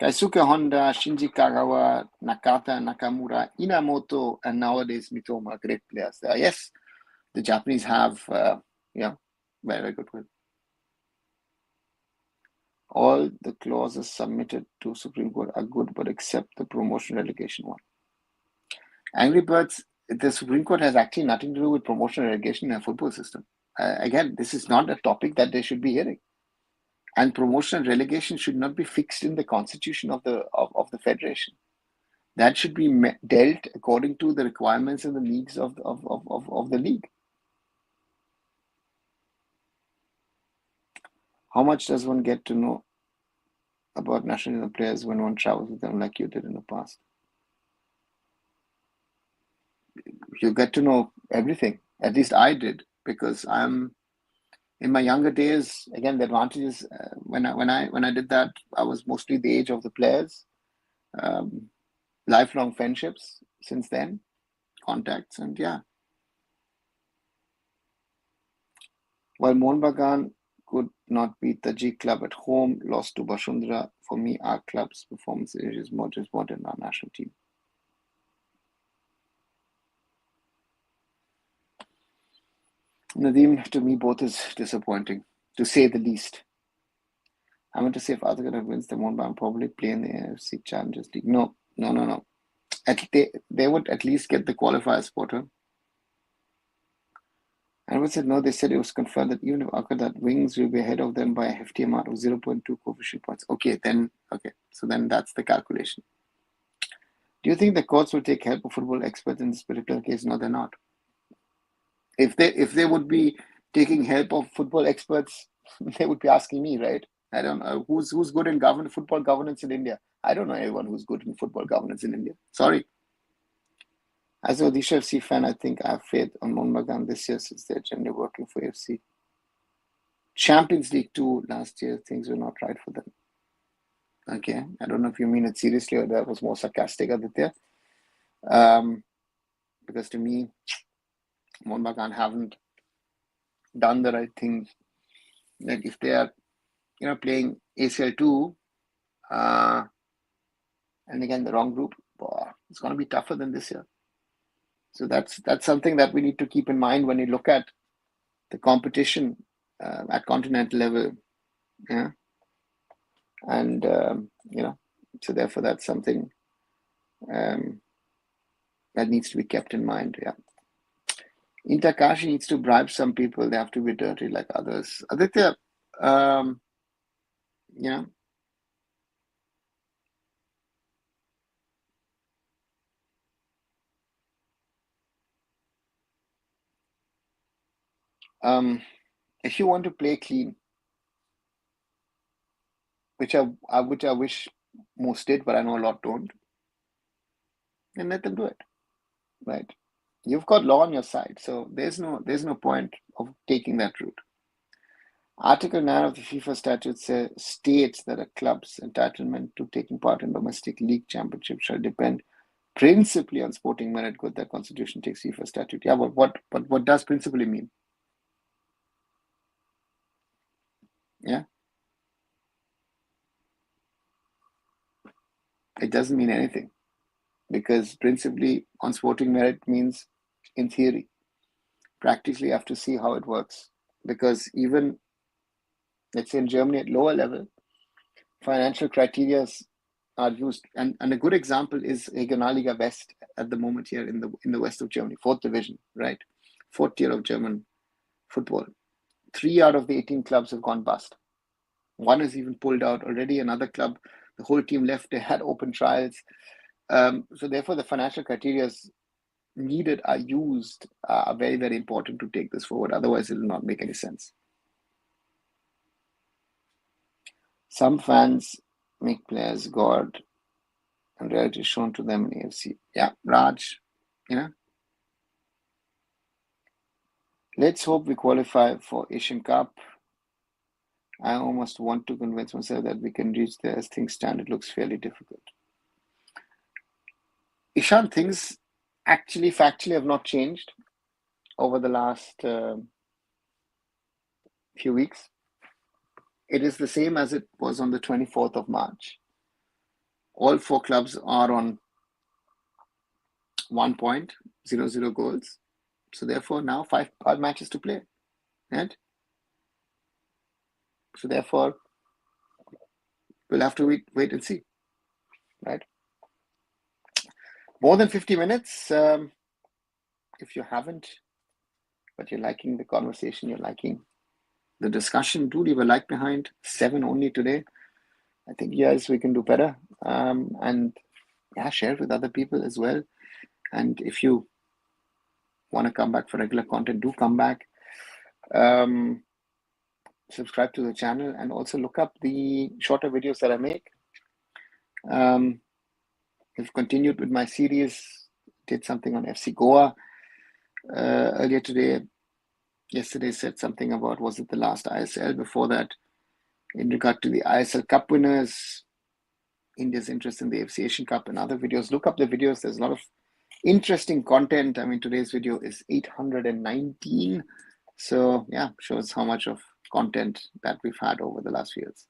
Kaisuke Honda, Shinji Kagawa, Nakata, Nakamura, Inamoto, and nowadays Mitoma, great players there. Yes, the Japanese have, very, very good one. All the clauses submitted to Supreme Court are good, but except the promotion relegation one. Angry Birds, the Supreme Court has actually nothing to do with promotion relegation in a football system. Again, this is not a topic that they should be hearing. And promotion and relegation should not be fixed in the constitution of the federation. That should be dealt according to the requirements and the needs of the league. How much does one get to know about national team players when one travels with them like you did in the past? You get to know everything. At least I did, because I'm in my younger days. Again, the advantage is when I did that, I was mostly the age of the players. Lifelong friendships since then, contacts, and yeah. While Mohun Bagan could not beat the G club at home, lost to Bashundra, for me, our club's performance is more than our national team. Nadeem, to me, both is disappointing, to say the least. I meant to say if Adhikar wins the Mohun Bagan, probably play in the AFC Challengers League. No. They would at least get the qualifier spot. Huh? And we said no, they said it was confirmed that even if that Wings will be ahead of them by a hefty amount of 0.2 coefficient points. Okay, so then that's the calculation. Do you think the courts will take help of football experts in this particular case? No, they're not. If they would be taking help of football experts, they would be asking me, right? I don't know who's good in football governance in India. I don't know anyone who's good in football governance in India. Sorry. As a Odisha FC fan, I think I have faith on Mohun Bagan this year since they're generally working for AFC. Champions League 2 last year, things were not right for them. Okay, I don't know if you mean it seriously or that was more sarcastic, Aditya. Because to me, Mohun Bagan haven't done the right things. Like if they are, playing ACL 2, and again the wrong group, it's going to be tougher than this year. So that's something that we need to keep in mind when you look at the competition at continental level. Yeah. And, so therefore that's something that needs to be kept in mind. Yeah. Intakashi needs to bribe some people. They have to be dirty like others. Aditya, yeah. If you want to play clean, which I wish most did, but I know a lot don't, then let them do it, right? You've got law on your side, so there's no point of taking that route. Article 9 of the FIFA statute states that a club's entitlement to taking part in domestic league championship shall depend principally on sporting merit. Good, that constitution takes FIFA statute. Yeah, but what does principally mean? Yeah, it doesn't mean anything, because principally on sporting merit means in theory. Practically, you have to see how it works, because even, let's say in Germany at lower level, financial criteria are used, and a good example is Regionalliga West at the moment here in the west of Germany, 4th division, right? 4th tier of German football. 3 out of the 18 clubs have gone bust. One has even pulled out already. Another club, the whole team left. They had open trials. So therefore, the financial criteria needed are used are very, very important to take this forward. Otherwise, it will not make any sense. Some fans make players God and reality shown to them in AFC. Yeah, Raj, let's hope we qualify for Asian Cup. I almost want to convince myself that we can reach there. As things stand, it looks fairly difficult. Ishan, things actually factually have not changed over the last few weeks. It is the same as it was on the 24th of March. All 4 clubs are on 1 point, 0 goals. So therefore now 5 odd matches to play. Right? So therefore we'll have to wait and see. Right? More than 50 minutes. If you haven't, but you're liking the conversation, you're liking the discussion. Do leave a like behind. 7 only today. I think, yes, we can do better. And yeah, share it with other people as well. And if you want to come back for regular content, do come back. Subscribe to the channel and also look up the shorter videos that I make. I've continued with my series, did something on FC Goa earlier today. Yesterday said something about, was it the last ISL? Before that, in regard to the ISL Cup winners, India's interest in the AFC Asian Cup and other videos. Look up the videos. There's a lot of interesting content. I mean, today's video is 819. So yeah, shows how much of content that we've had over the last few years.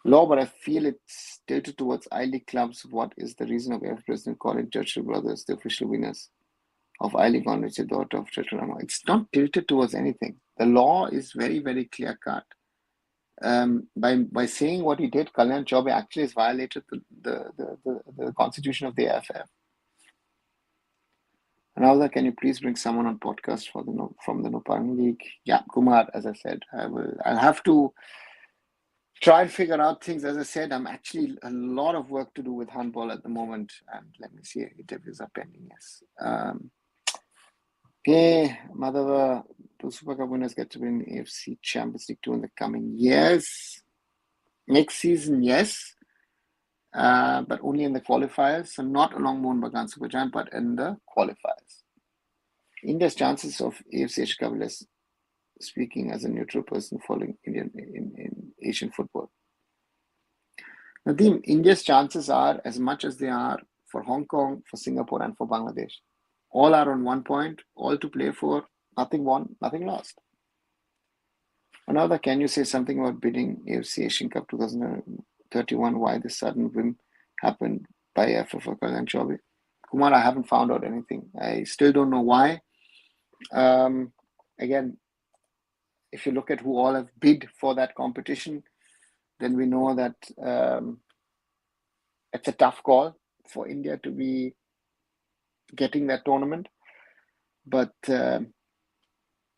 Law, but I feel it's tilted towards I-League clubs. What is the reason of AIFF President calling Churchill Brothers the official winners of I-League on which the daughter of Churchill? It's not tilted towards anything. The law is very, very clear cut. By saying what he did, Kalyan Chaubey actually has violated the constitution of the AIFF. Another, can you please bring someone on podcast for from the Nopang League? Yeah, Kumar, as I said, I'll have to try and figure out things. As I said, I'm actually a lot of work to do with handball at the moment. And let me see, interviews are pending, yes. Okay, Madhava, two Super Cup winners get to win AFC Champions League 2 in the coming years. Next season, yes. But only in the qualifiers. So not along Mohun Bagan Super Giant, but in the qualifiers. India's chances of AFC Asia Cup, less speaking as a neutral person following Indian in Asian football. Nadeem, India's chances are as much as they are for Hong Kong, for Singapore, and for Bangladesh. All are on 1 point, all to play for, nothing won, nothing lost. Another, can you say something about bidding AFC Asian Cup 2031? Why this sudden whim happened by AIFF for Kalyan Chaubey? Kumar, I haven't found out anything. I still don't know why. Again, if you look at who all have bid for that competition, then we know that it's a tough call for India to be getting that tournament. But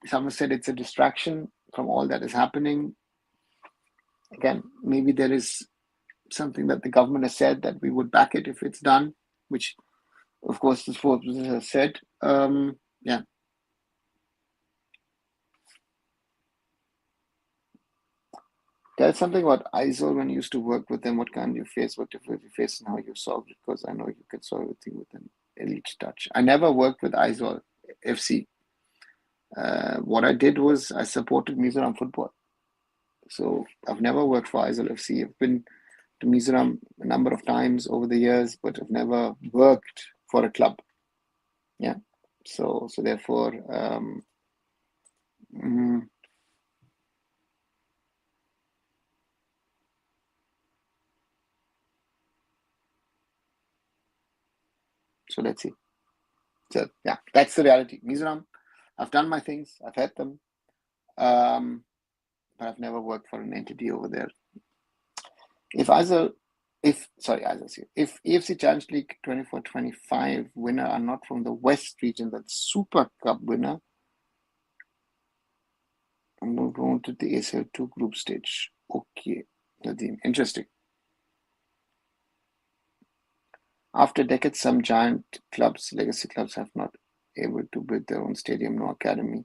someone said it's a distraction from all that is happening. Again, maybe there is something that the government has said that we would back it if it's done, which, of course, the sports business has said. Yeah. Tell something about ISOL when you used to work with them. What kind you face, what difficulty you face, and how you solved it? Because I know you can solve everything with an elite touch. I never worked with ISOL FC. What I did was I supported Mizoram football. So I've never worked for ISOL FC. I've been to Mizoram a number of times over the years, but I've never worked for a club. Yeah. So therefore, so let's see. So yeah, that's the reality. Mizoram, I've done my things. I've had them. But I've never worked for an entity over there. If AFC Challenge League 24-25 winner are not from the West region, that's Super Cup winner, I'm going to the ASL2 group stage. Okay, Nadeem, interesting. After decades, some giant clubs, legacy clubs, have not able to build their own stadium, no academy,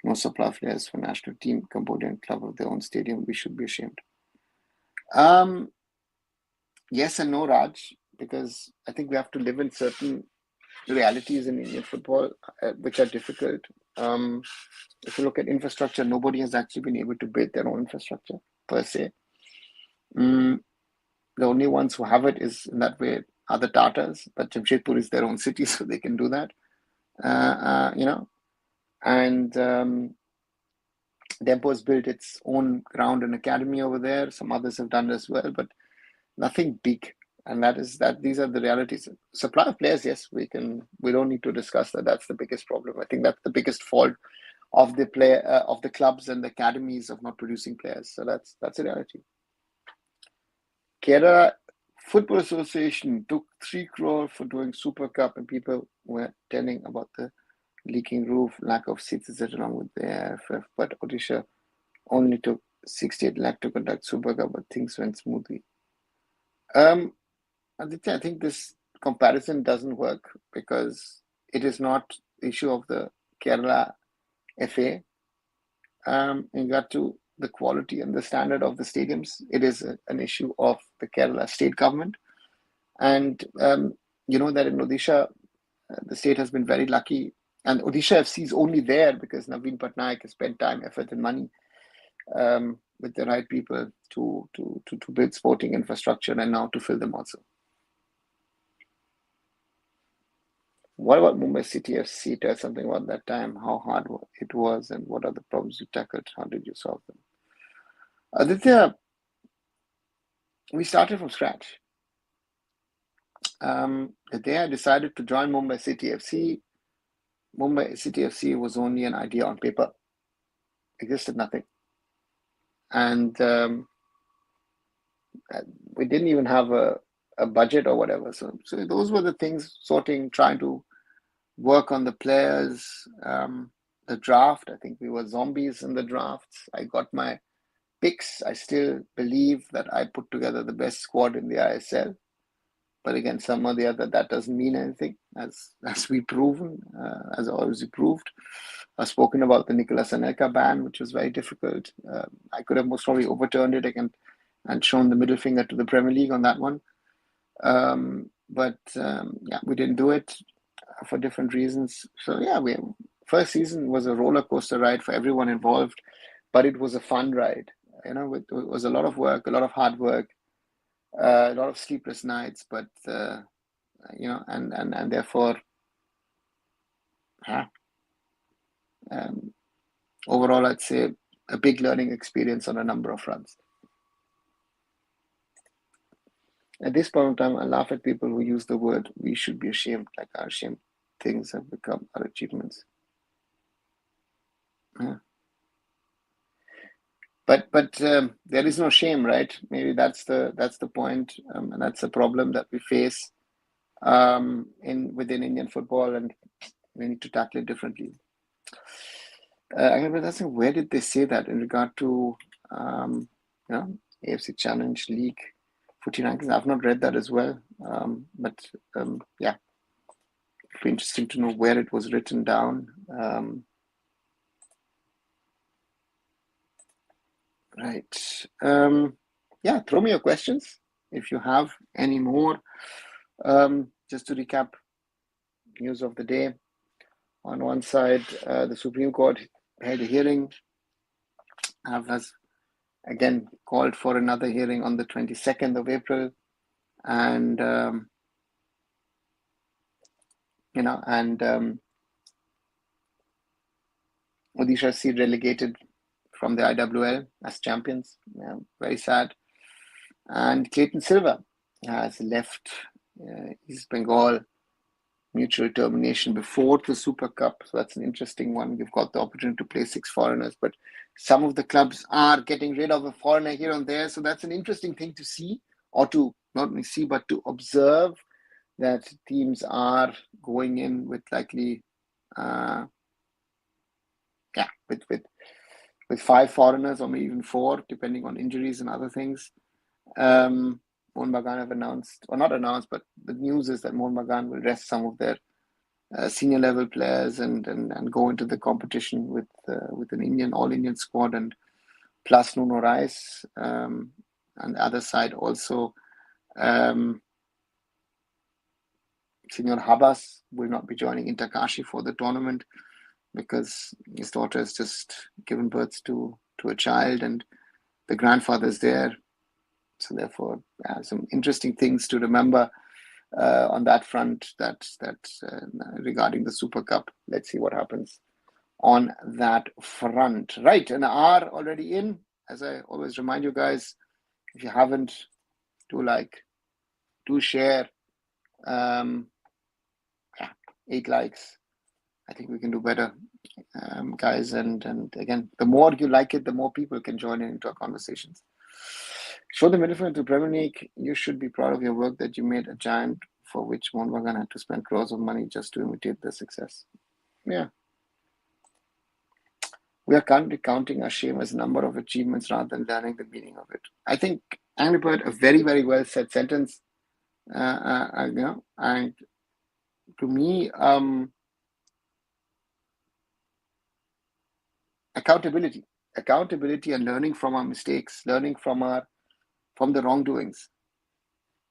no supply of players for national team, Cambodian club of their own stadium. We should be ashamed. Yes and no, Raj, because I think we have to live in certain realities in Indian football, which are difficult. If you look at infrastructure, nobody has actually been able to build their own infrastructure per se. The only ones who have it is in that way are the Tatars, but Jamshedpur is their own city, so they can do that. And Dempo has built its own ground and academy over there. Some others have done it as well, but nothing big. And these are the realities. Supply of players, yes, we don't need to discuss that. That's the biggest problem. I think that's the biggest fault of the clubs and the academies of not producing players. So that's a reality. Kerala Football Association took 3 crore for doing Super Cup, and people were telling about the leaking roof, lack of seats, etc. along with the AIFF. But Odisha only took 68 lakh to conduct Super Cup, but things went smoothly. Aditya, I think this comparison doesn't work because it is not the issue of the Kerala FA. In regard to the quality and the standard of the stadiums, it is an issue of the Kerala state government. And you know that in Odisha, the state has been very lucky. And Odisha FC is only there because Naveen Patnaik has spent time, effort, and money with the right people to build sporting infrastructure and now to fill them also. What about Mumbai City FC? Tell something about that time, how hard it was, and what are the problems you tackled? How did you solve them? Aditya, we started from scratch. The day I decided to join Mumbai City FC was only an idea on paper. Existed nothing. And we didn't even have a budget or whatever. So those were the things, trying to work on the players, the draft. I think we were zombies in the drafts. I got my picks. I still believe that I put together the best squad in the ISL. But again, some or the other, that doesn't mean anything, as we've proven, as always proved. I've spoken about the Nicolas Anelka ban, which was very difficult. I could have most probably overturned it again and shown the middle finger to the Premier League on that one. But we didn't do it for different reasons. So first season was a roller coaster ride for everyone involved, but it was a fun ride. You know, it was a lot of work, a lot of hard work. A lot of sleepless nights, but and therefore, overall, I'd say a big learning experience on a number of fronts. At this point in time, I laugh at people who use the word "we should be ashamed," like our shame things have become our achievements. Yeah. But there is no shame, right? Maybe that's the point, and that's the problem that we face within Indian football, and we need to tackle it differently. I was asking, where did they say that in regard to AFC Challenge League footy rankings? I've not read that as well, but it'd be interesting to know where it was written down. Right. Throw me your questions if you have any more. Just to recap, news of the day. On one side, the Supreme Court held a hearing. AIFF has again called for another hearing on the 22nd of April, and Odisha FC relegated from the IWL as champions. Very sad. And Clayton Silva has left East Bengal mutual termination before the Super Cup. So that's an interesting one. You've got the opportunity to play 6 foreigners, but some of the clubs are getting rid of a foreigner here and there. So that's an interesting thing to see, or to not only see, but to observe that teams are going in with likely, with 5 foreigners or maybe even 4, depending on injuries and other things. Mohun Bagan have announced, or not announced, but the news is that Mohun Bagan will rest some of their senior level players and go into the competition with an all Indian squad, and plus Nuno Rice. And the other side also, Senor Habas will not be joining Inter Kashi for the tournament because his daughter has just given birth to a child and the grandfather is there. So therefore, some interesting things to remember on that front. That regarding the Super Cup. Let's see what happens on that front. Right, an hour already in. As I always remind you guys, if you haven't, do share. 8 likes. I think we can do better, guys. And again, the more you like it, the more people can join into our conversations. Show the middle field to Premier League. You should be proud of your work that you made a giant for which Mohun Bagan had to spend crores of money just to imitate the success. Yeah. We are currently counting our shame as a number of achievements rather than learning the meaning of it. I think Angry Bird, a very, very well said sentence. And to me, accountability and learning from our mistakes, learning from the wrongdoings.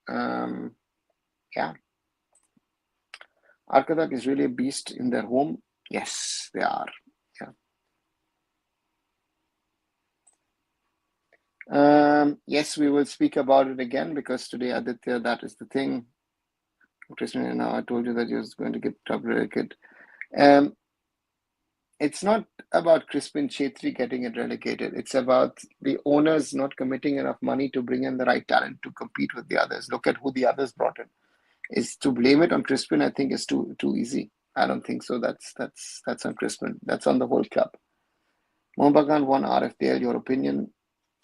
Yeah. Arkadak is really a beast in their home. Yes, they are. Yeah. Yes, we will speak about it again because today, Aditya, that is the thing. Krishna, now I told you that you're going to get top relegated. It's not about Crispin Chetri getting it relegated. It's about the owners not committing enough money to bring in the right talent to compete with the others. Look at who the others brought in. Is to blame it on Crispin, I think, is too easy. I don't think so. That's on Crispin. That's on the whole club. Mohun Bagan won RFPL. Your opinion?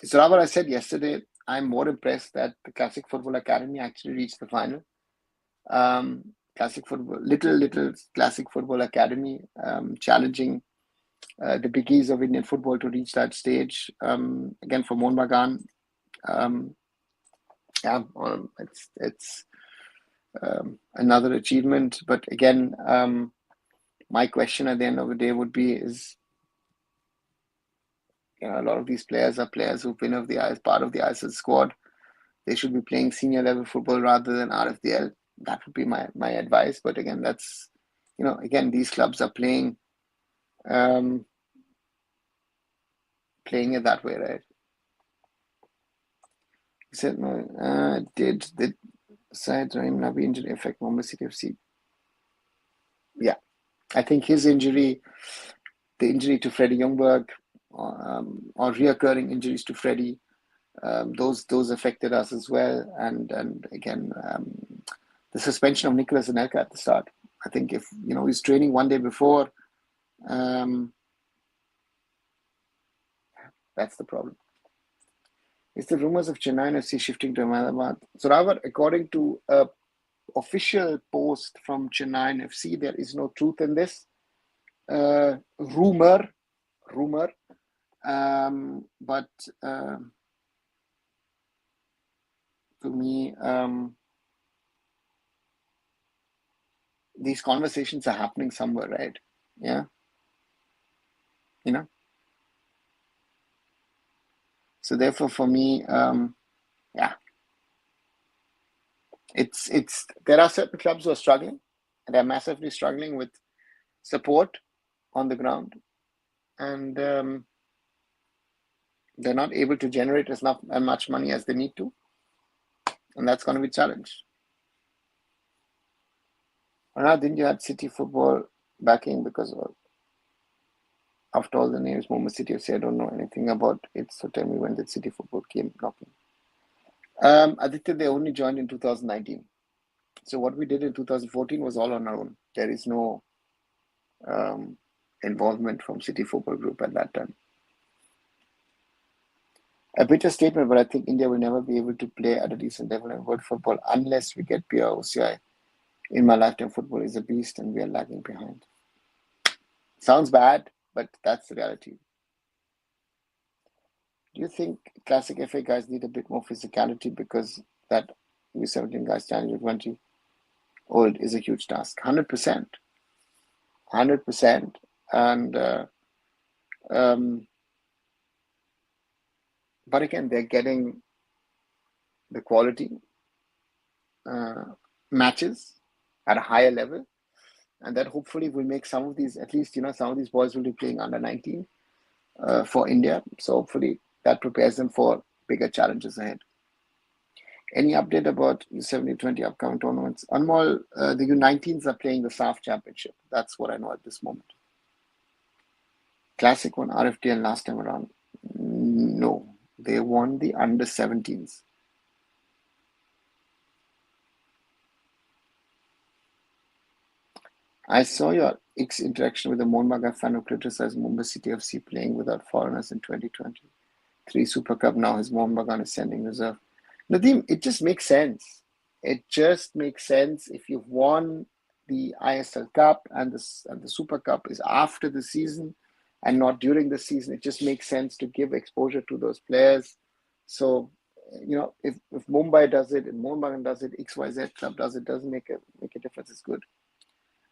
So, Robert, I said yesterday, I'm more impressed that the Classic Football Academy actually reached the final. Classic Football, little Classic Football Academy, challenging the biggies of Indian football to reach that stage. Again, for Mohun Bagan, it's another achievement. But again, my question at the end of the day would be: is a lot of these players are players who've been part of the ISL squad. They should be playing senior level football rather than RFPL. That would be my advice. But again, that's again, these clubs are playing it that way, right? He said, no, did Syed Rahim Nabi injury affect Mumbai City FC? Yeah, I think his injury, the injury to Freddie Ljungberg, or reoccurring injuries to Freddie, those affected us as well. And again, the suspension of Nicholas Anelka at the start. I think if he's training one day before, that's the problem. Is the rumors of Chennai FC shifting to Ahmedabad? So, Ravar, according to a official post from Chennai FC, there is no truth in this rumor. But to me, these conversations are happening somewhere, right? Yeah. So therefore, for me, yeah, it's there are certain clubs who are struggling, and they're massively struggling with support on the ground, and they're not able to generate as much money as they need to, and that's going to be a challenge. Or now, didn't you have City Football backing because of, after all the names, Mumbai City FC? I don't know anything about it, so tell me, when did City Football came knocking? Aditya, they only joined in 2019. So what we did in 2014 was all on our own. There is no involvement from City Football Group at that time. A bitter statement, but I think India will never be able to play at a decent level in world football unless we get pure OCI. In my lifetime, football is a beast and we are lagging behind. Sounds bad, but that's the reality. Do you think classic FA guys need a bit more physicality because that U17 guys standing at 20 old is a huge task? 100%. 100%. And but again, they're getting the quality matches at a higher level, and that hopefully will make some of these, at least some of these boys will be playing under 19 for India. So hopefully that prepares them for bigger challenges ahead. Any update about U17-20 upcoming tournaments? Anmol, the U19s are playing the SAF Championship. That's what I know at this moment. Classic won RFTL last time around. No, they won the under 17s. I saw your X interaction with the Mohun Bagan fan who criticized Mumbai City FC playing without foreigners in 2020. 3 Super Cup now, his Mohun Bagan is sending reserve. Nadeem, it just makes sense. It just makes sense. If you've won the ISL Cup and the Super Cup is after the season and not during the season. It just makes sense to give exposure to those players. So, if Mumbai does it and Mohun Bagan does it, XYZ club does it, doesn't make a difference. It's good.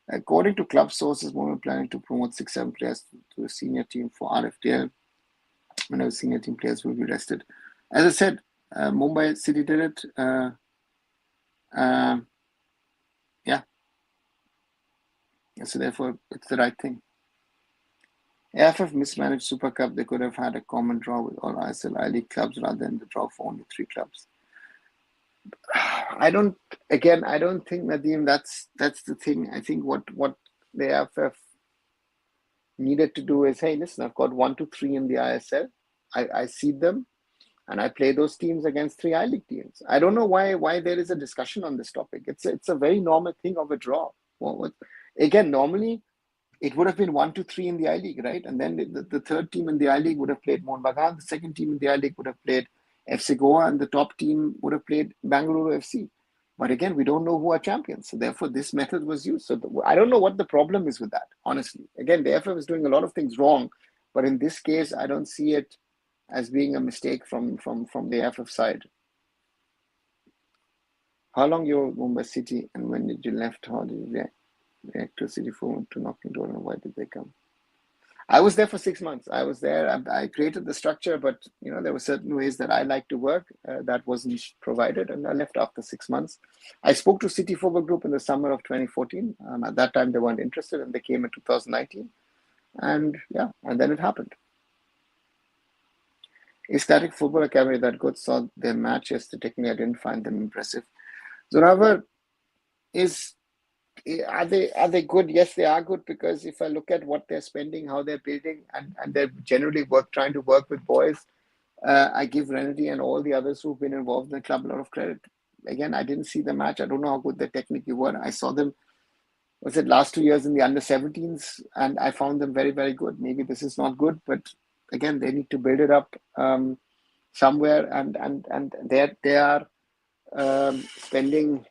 According to club sources, Mohun planning to promote 6-7 players to a senior team for RFDL. Whenever senior team players will be rested. As I said, Mumbai City did it. Yeah. So therefore, it's the right thing. AIFF mismanaged Super Cup. They could have had a common draw with all ISL I-League clubs rather than the draw for only 3 clubs. I don't think, Nadeem, that's the thing. I think what the AIFF needed to do is, hey, listen, I've got 1 to 3 in the ISL. I seed them and I play those teams against 3 I-League teams. I don't know why there is a discussion on this topic. It's a very normal thing of a draw. Again, normally it would have been 1 to 3 in the I-League, right? And then the third team in the I-League would have played Mohun Bagan. The second team in the I-League would have played FC Goa, and the top team would have played Bengaluru FC. But again, we don't know who are champions. So therefore, this method was used. So I don't know what the problem is with that, honestly. Again, the AIFF is doing a lot of things wrong. But in this case, I don't see it as being a mistake from the AIFF side. How long you were Mumbai City and when did you left? How did you react to City phone to knocking door and why did they come? I was there for 6 months. I was there. I created the structure, but there were certain ways that I like to work that wasn't provided, and I left after 6 months. I spoke to City Football Group in the summer of 2014. At that time, they weren't interested, and they came in 2019, and then it happened. Is Static Football Academy that good? Saw their match yesterday. Technically, I didn't find them impressive. Zoravar, are they good? Yes, they are good, because if I look at what they're spending, how they're building, and they're generally trying to work with boys, I give Renedy and all the others who've been involved in the club a lot of credit. Again, I didn't see the match. I don't know how good they technically were. I saw them, last 2 years in the under-17s, and I found them very, very good. Maybe this is not good, but again, they need to build it up somewhere, and they are spending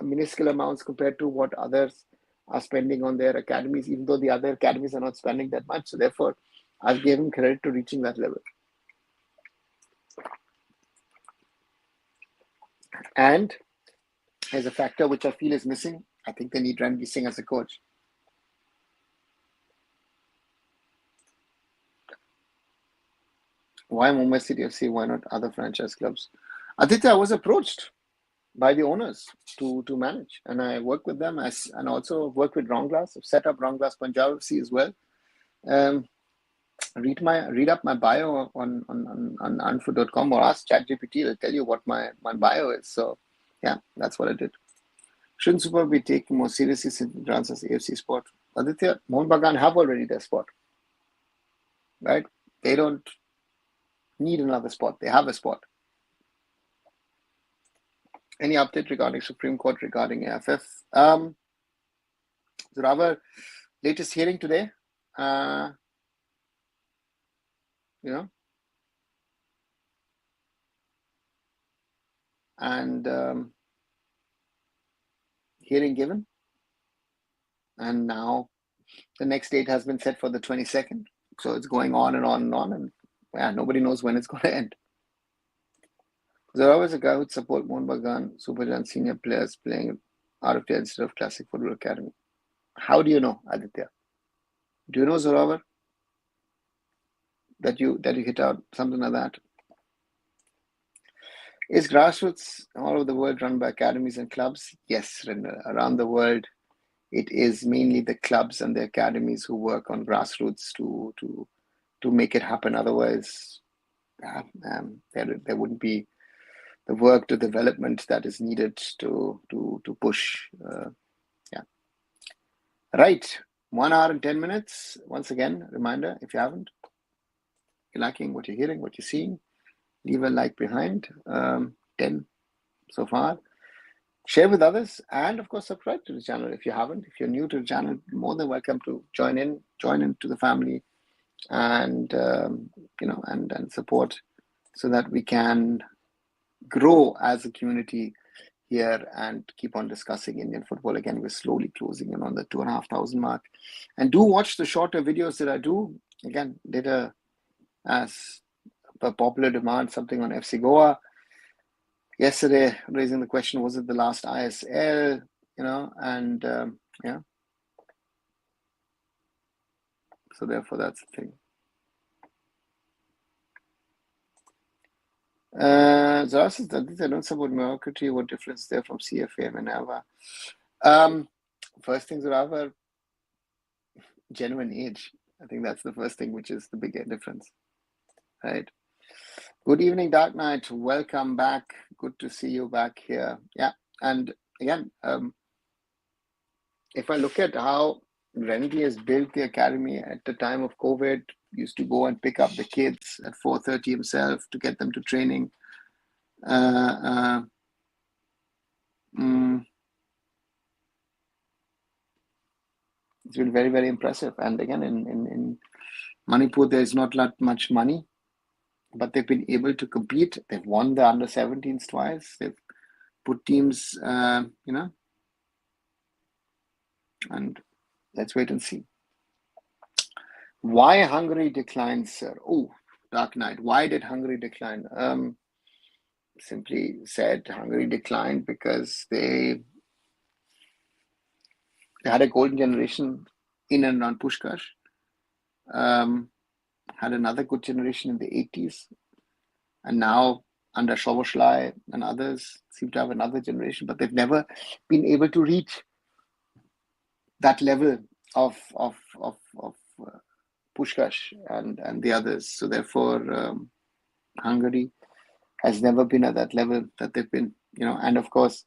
minuscule amounts compared to what others are spending on their academies, even though the other academies are not spending that much. So therefore, I'll give them credit to reaching that level. And there's a factor which I feel is missing. I think they need Ranveer Singh as a coach. Why Mumbai City FC? Why not other franchise clubs? Aditya, I was approached by the owners to manage, and I work with them and also work with Round Glass. I've set up Round Glass Punjab FC as well. Read up my bio on arunfoot.com or ask ChatGPT. It'll tell you what my bio is. So that's what I did. Shouldn't Super be taken more seriously since it runs as AFC sport? Aditya, Mohun Bagan have already their spot, right? They don't need another spot. They have a spot. Any update regarding Supreme Court regarding AIFF? Zoravar, latest hearing today. And hearing given. And now the next date has been set for the 22nd. So it's going on and on and on. And nobody knows when it's going to end. Zoravar is a guy who would support Mohun Bagan, Superjan senior players playing RFDL instead of Classic Football Academy. How do you know, Aditya? Do you know, Zoravar, that you hit out something like that? Is grassroots all over the world run by academies and clubs? Yes, around the world, it is mainly the clubs and the academies who work on grassroots to make it happen. Otherwise, there wouldn't be the work to development that is needed to push. Right, 1 hour and 10 minutes. Once again, reminder, if you haven't, you're liking what you're hearing, what you're seeing, leave a like behind. 10 so far. Share with others, and of course, subscribe to the channel if you haven't. If you're new to the channel, more than welcome to join into the family, and and support, so that we can grow as a community here and keep on discussing Indian football. Again, we're slowly closing in on the 2,500 mark. And do watch the shorter videos that I do. Again, did as per popular demand, something on FC Goa yesterday, raising the question, was it the last ISL? And yeah. So therefore, that's the thing. Zara says that I don't support mediocrity. What difference is there from CFA and Ava? First thing, Zara, genuine age. I think that's the first thing, which is the bigger difference, right? Good evening, Dark Knight. Welcome back. Good to see you back here. Yeah, and again, if I look at how Renly has built the academy at the time of COVID, used to go and pick up the kids at 4:30 himself to get them to training. It's been very, very impressive. And again, in Manipur, there's not much money, but they've been able to compete. They've won the under-17s twice. They've put teams, and let's wait and see. Why Hungary declined, sir? Oh, Dark Knight. Why did Hungary decline? Simply said, Hungary declined because they had a golden generation in and around Puskás. Had another good generation in the 80s. And now under Szoboszlai and others seem to have another generation, but they've never been able to reach that level of Puskás and the others. So therefore, Hungary has never been at that level that they've been, and of course,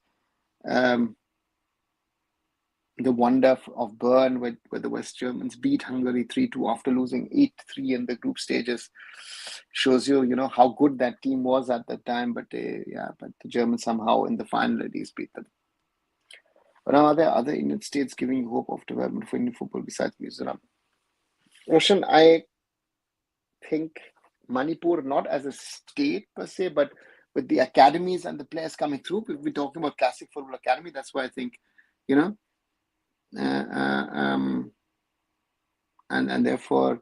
the wonder of Bern, where the West Germans beat Hungary 3-2 after losing 8-3 in the group stages, shows you, how good that team was at that time. But the Germans somehow in the final at least beat them. But now, are there other Indian states giving you hope of development for Indian football besides Mizoram? Roshan, I think Manipur, not as a state per se, but with the academies and the players coming through, we're talking about classic football academy. That's why I think, and therefore,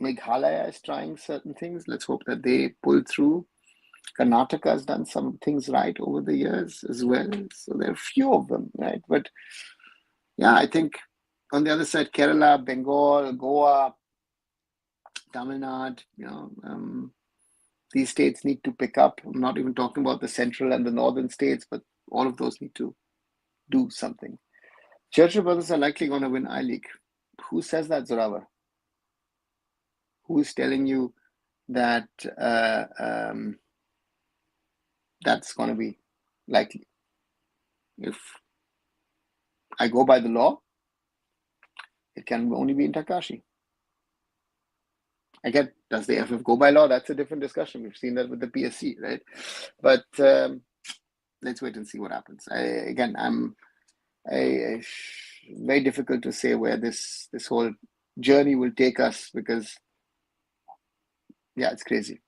Meghalaya is trying certain things. Let's hope that they pull through. Karnataka has done some things right over the years as well. So there are a few of them, right? But yeah, I think on the other side, Kerala, Bengal, Goa, Tamil Nadu, these states need to pick up. I'm not even talking about the central and the northern states, but all of those need to do something. Churchill Brothers are likely going to win I-League. Who says that, Zoravar? Who is telling you that that's going to be likely? If I go by the law, it can only be in Takashi. Again, does the AIFF go by law? That's a different discussion. We've seen that with the PSC, right? But let's wait and see what happens. I'm very difficult to say where this whole journey will take us, because it's crazy.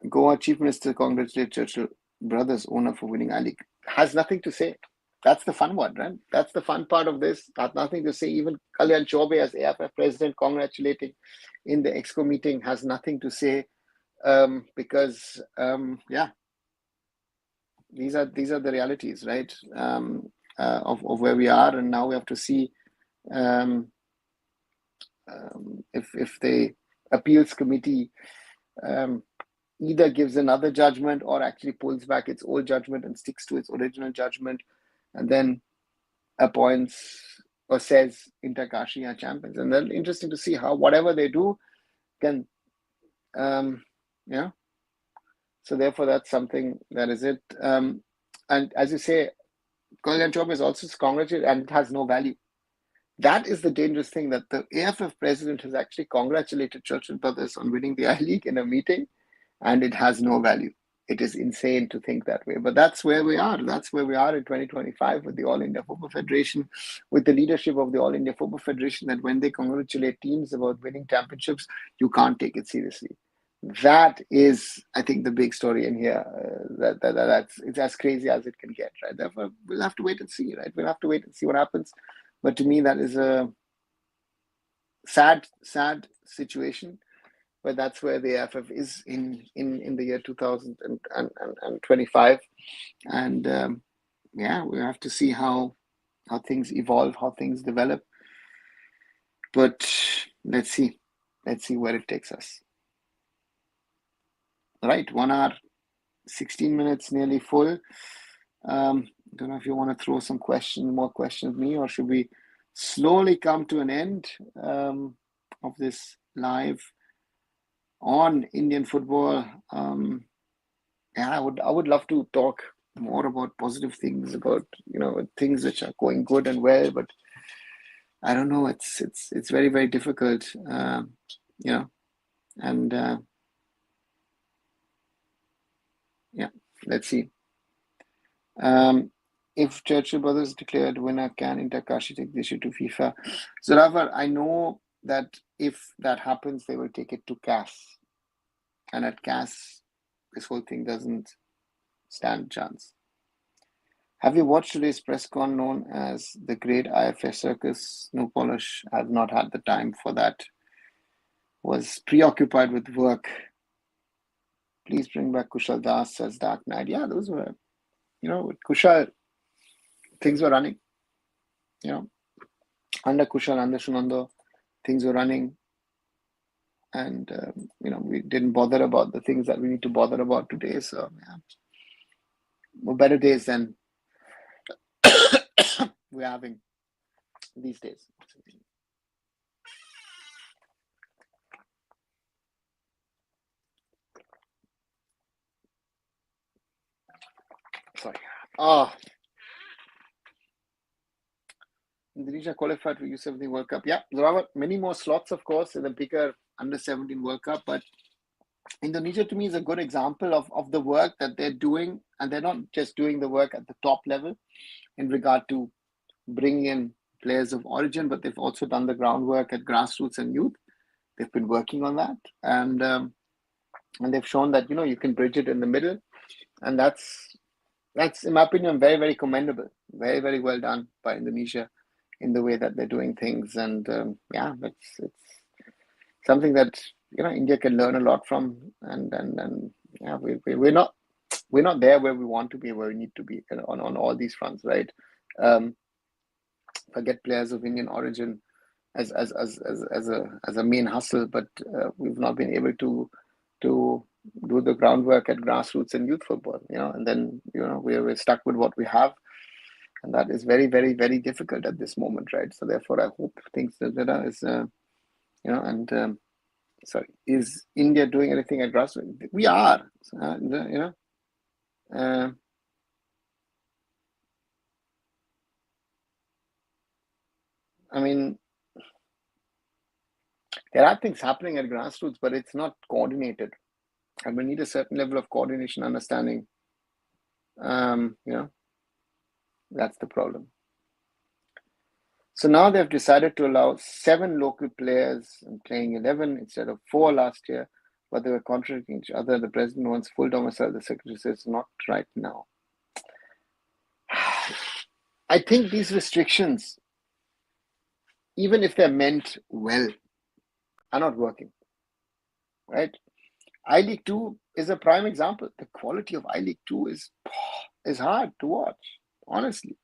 Goa Chief Minister congratulated Churchill Brothers owner for winning I-League. Has nothing to say. That's the fun one, right? That's the fun part of this. Has nothing to say. Even Kalyan Chaube as AIFF president congratulating in the EXCO meeting has nothing to say, because these are the realities, right? Of where we are, and now we have to see if the appeals committee either gives another judgment or actually pulls back its old judgment and sticks to its original judgment, and then appoints or says Inter-Kashi are champions. And then interesting to see how whatever they do can, So therefore, that's something that is it. And as you say, Kalyan Chaube is also congratulated, and it has no value. That is the dangerous thing, that the AIFF president has actually congratulated Churchill Brothers on winning the I-League in a meeting, and it has no value. It is insane to think that way. But that's where we are. That's where we are in 2025 with the All India Football Federation, with the leadership of the All India Football Federation, that when they congratulate teams about winning championships, you can't take it seriously. That is, I think, the big story in here. That's it's as crazy as it can get, right? Therefore, we'll have to wait and see, right? We'll have to wait and see what happens. But to me, that is a sad situation. But that's where the AIFF is in the year 2025, and yeah, we have to see how things evolve, how things develop. But let's see where it takes us. Right, 1 hour, 16 minutes, nearly full. Don't know if you want to throw some more questions at me, or should we slowly come to an end of this live on Indian football? Yeah, I would love to talk more about positive things, about things which are going good and well, but I don't know. It's very, very difficult, and yeah, let's see. If Churchill Brothers declared winner, can Interkashi take the issue to FIFA? Zoravar, I know that if that happens, they will take it to CAS, and at CAS, this whole thing doesn't stand a chance. Have you watched today's press con known as the Great AIFF Circus? No polish. I have not had the time for that. Was preoccupied with work. Please bring back Kushal Das, says Dark Knight. Yeah, those were, with Kushal, things were running. Under Kushal, under Sunando, things were running. And, we didn't bother about the things that we need to bother about today. So, yeah, more better days than we're having these days. Sorry. Indonesia qualified for U17 World Cup. Yeah, there are many more slots, of course, in the bigger under-17 World Cup. But Indonesia, to me, is a good example of the work that they're doing. And they're not just doing the work at the top level in regard to bringing in players of origin, but they've also done the groundwork at grassroots and youth. They've been working on that. And they've shown that, you can bridge it in the middle. And that's, in my opinion, very, very commendable. Very, very well done by Indonesia in the way that they're doing things. And yeah, it's something that, India can learn a lot from. And yeah, we're not there where we want to be, where we need to be on all these fronts, right? Forget players of Indian origin as a main hustle, but we've not been able to do the groundwork at grassroots and youth football, and then we're stuck with what we have, and that is very, very, very difficult at this moment, right? So therefore, I hope things that is, and sorry, is India doing anything at grassroots? We are, I mean, there are things happening at grassroots, but it's not coordinated. And we need a certain level of coordination, understanding. That's the problem. So now they've decided to allow 7 local players playing 11 instead of 4 last year, but they were contradicting each other. The president wants full domicile. The secretary says not right now. I think these restrictions, even if they're meant well, are not working, right? I-League 2 is a prime example. The quality of I-League 2 is hard to watch, honestly.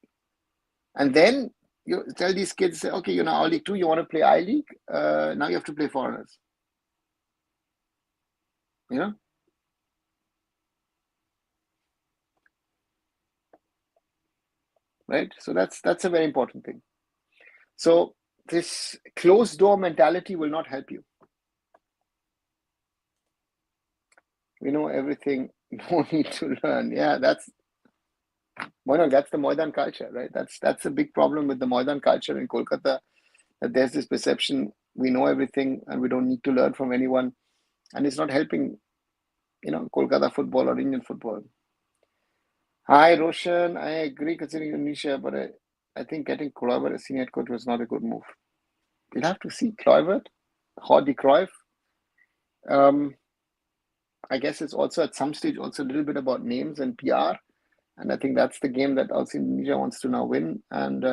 And then you tell these kids, okay, you're now I-League 2, you want to play I-League, now you have to play foreigners. Right? So that's a very important thing. So this closed door mentality will not help you. We know everything, no need to learn. Yeah, that's the Maidan culture, right? That's a big problem with the Maidan culture in Kolkata, that there's this perception we know everything and we don't need to learn from anyone, and it's not helping, Kolkata football or Indian football. Hi, Roshan. I agree considering Indonesia, but I think getting Kluivert as senior coach was not a good move. We'll have to see Kluivert, Jordi Cruyff. I guess it's also at some stage also a little bit about names and PR. And I think that's the game that also Indonesia wants to now win. And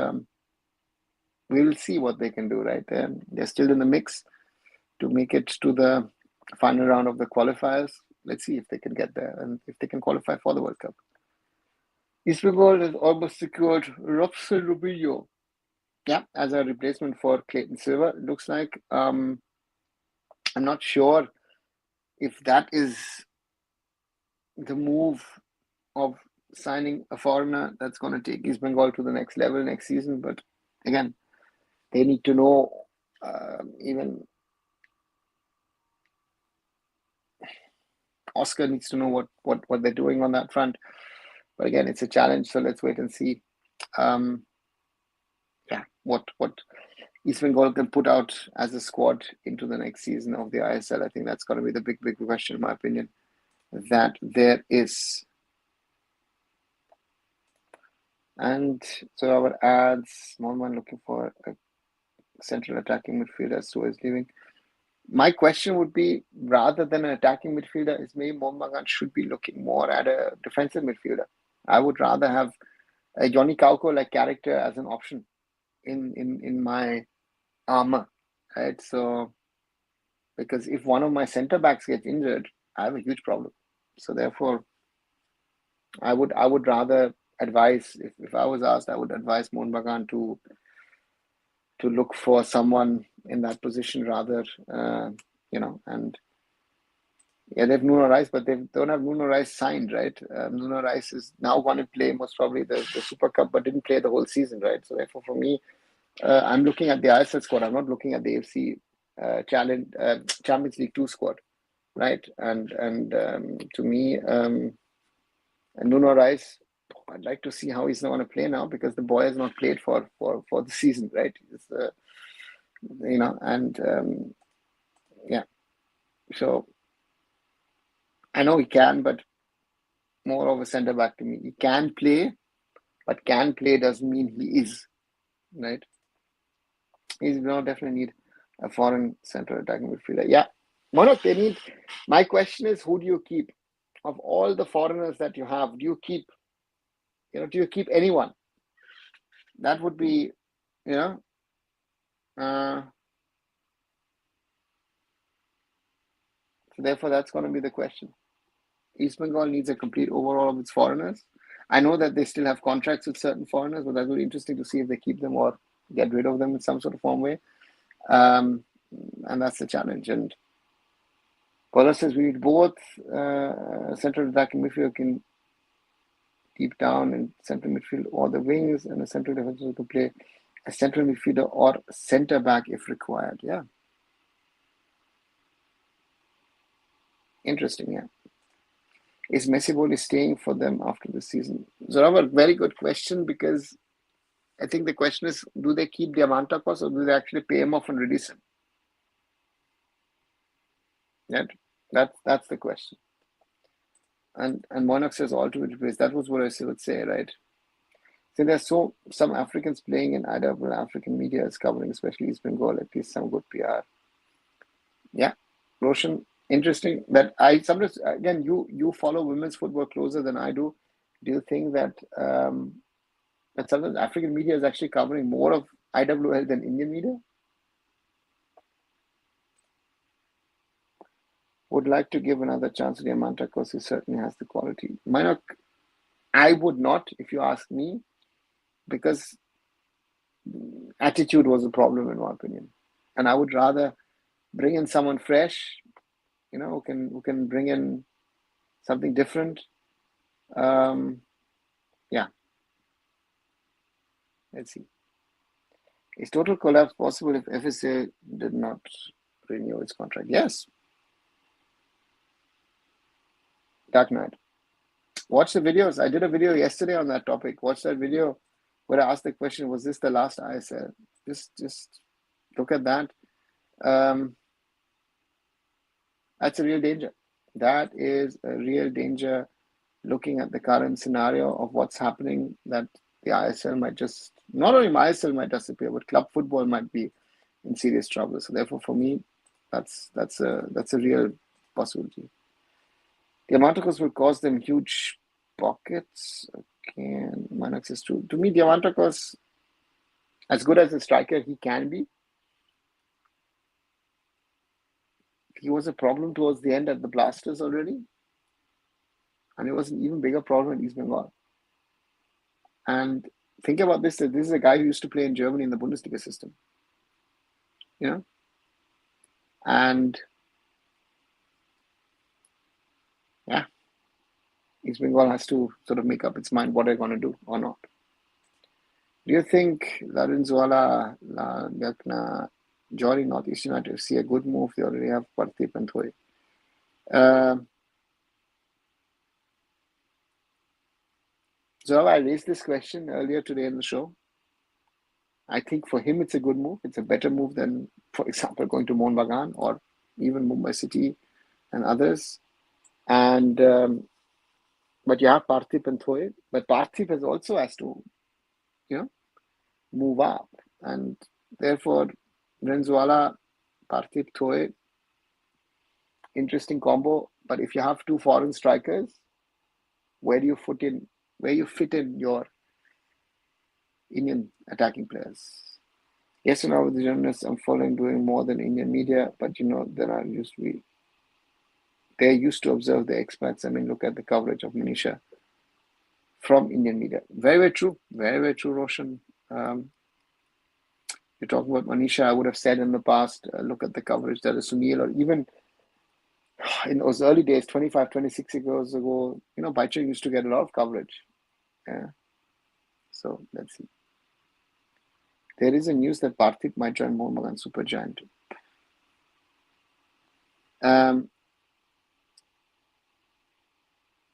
we will see what they can do, right? They're still in the mix to make it to the final round of the qualifiers. Let's see if they can get there and if they can qualify for the World Cup. East Bengal has almost secured Robson Rubio, as a replacement for Clayton Silver. It looks like. I'm not sure if that is the move of signing a foreigner that's going to take East Bengal to the next level next season. But again, they need to know even Oscar needs to know what they're doing on that front. But again, it's a challenge, so let's wait and see. What East Bengal can put out as a squad into the next season of the ISL. I think that's going to be the big question, in my opinion, that there is. And so our ads, Mohun looking for a central attacking midfielder, so is leaving. My question would be, rather than an attacking midfielder, is maybe Mohun Bagan should be looking more at a defensive midfielder. I would rather have a Johnny Kauko-like character as an option in my armor, right? So, because if one of my centre backs gets injured, I have a huge problem. So therefore, I would rather advise, if I was asked, I would advise Mohun Bagan to look for someone in that position rather, and they have Nuno Rice, but they don't have Nuno Rice signed, right? Nuno Rice is now going to play most probably the Super Cup, but didn't play the whole season, right? So therefore, for me, I'm looking at the ISL squad. I'm not looking at the AFC Champions League 2 squad, right? And to me, Nuno Rice, I'd like to see how he's going to play now, because the boy has not played for the season, right? It's, So I know he can, but more of a centre back to me. He can play, but can play doesn't mean he is, right? He's going to definitely need a foreign central attacking midfielder. Yeah, Manoj, they need. My question is, who do you keep? Of all the foreigners that you have, do you keep anyone? That would be, so therefore, that's going to be the question. East Bengal needs a complete overhaul of its foreigners. I know that they still have contracts with certain foreigners, but that would be interesting to see if they keep them or get rid of them in some sort of form way. And that's the challenge. And Paula says we need both central attacking midfield can deep down in central midfield or the wings, and a central defensive to play a central midfielder or centre back if required. Yeah. Interesting, yeah. Is Messi Boli staying for them after the season? Zorav, very good question, because I think the question is, do they keep Diamantakos or do they actually pay him off and release him? Yeah, that's the question. And Monarch says all to replace. That was what I would say, right? So there's some Africans playing in IWL. African media is covering, especially East Bengal, at least some good PR. Yeah, Roshan, interesting that I sometimes, again, you follow women's football closer than I do. Do you think that that sometimes African media is actually covering more of IWL than Indian media? Would like to give another chance to Diamanta because he certainly has the quality. I would not, if you ask me, because attitude was a problem in my opinion. And I would rather bring in someone fresh, who can bring in something different. Let's see. Is total collapse possible if FSA did not renew its contract? Yes. Dark Knight. Watch the videos. I did a video yesterday on that topic. Watch that video where I asked the question, was this the last ISL? Just look at that. That's a real danger. That is a real danger, looking at the current scenario of what's happening, that the ISL might just, not only ISL might disappear, but club football might be in serious trouble. So therefore, for me, that's a real possibility. Diamantakos will cause them huge pockets. Okay, and Manax is true. To me, Diamantakos, as good as a striker he can be, he was a problem towards the end at the Blasters already. And it was an even bigger problem at East Bengal. And think about this, that this is a guy who used to play in Germany in the Bundesliga system. You know? And yeah, East Bengal has to sort of make up its mind what they're going to do or not. Do you think Larinzuala, La Yakna, joining Northeast United see a good move? They already have Partip and Thoy. So I raised this question earlier today in the show. I think for him it's a good move. It's a better move than, for example, going to Mohun Bagan or even Mumbai City and others. And but you have Partip and Thoy. But Partip has to, move up. And therefore, Renzuala, Partip, Thoy, interesting combo. But if you have two foreign strikers, where you fit in your Indian attacking players? Yes, and now with the journalists, I'm following doing more than Indian media, but they're used to observe the expats. I mean, look at the coverage of Manisha from Indian media. Very, very true. Very, very true, Roshan. You're talking about Manisha. I would have said in the past, look at the coverage that is Sunil, or even in those early days, 25, 26 years ago, Baichar used to get a lot of coverage. Yeah. So let's see. There is a news that Partip might join Mohun Bagan Super Giant.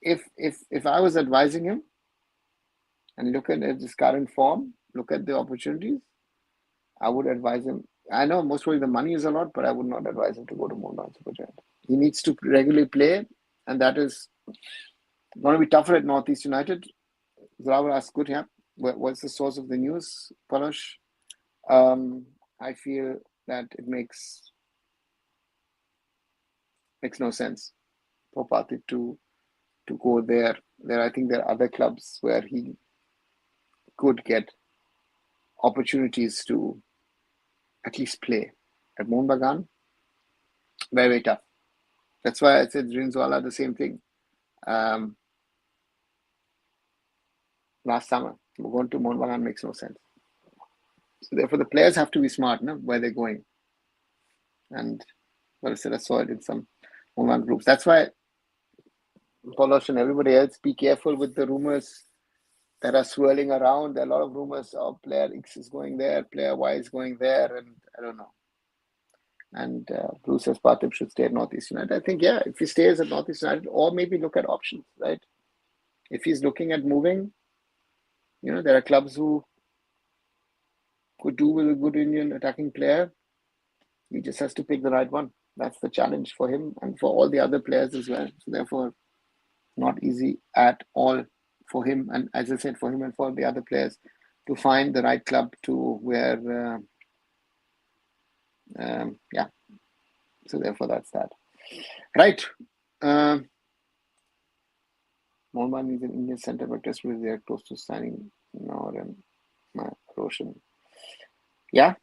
If I was advising him and looking at his current form, look at the opportunities, I would advise him. I know most probably the money is a lot, but I would not advise him to go to Mohun Bagan Super Giant. He needs to regularly play, and that is going to be tougher at Northeast United. Zarawa asked, good, yeah. What's the source of the news, Palash? I feel that it makes no sense for Partip to go there. I think there are other clubs where he could get opportunities to at least play. At Mohun Bagan, very, very tough. That's why I said Rinzwala the same thing. Last summer, going to Mohun Bagan makes no sense. So therefore, the players have to be smart, where they're going. And I saw it in some Mohun groups. That's why Polosh and everybody else, be careful with the rumors that are swirling around. There are a lot of rumors of player X is going there, player Y is going there, and I don't know. And Bruce says Partip should stay at Northeast United. I think, yeah, if he stays at Northeast United, or maybe look at options, right? If he's looking at moving, there are clubs who could do with a good Indian attacking player. He just has to pick the right one. That's the challenge for him and for all the other players as well. So therefore, not easy at all for him. And as I said, for him and for the other players to find the right club to where, yeah. So therefore, that's that. Right. Mohun is an Indian centre back test because they are close to signing Noor and Roshan. Yeah.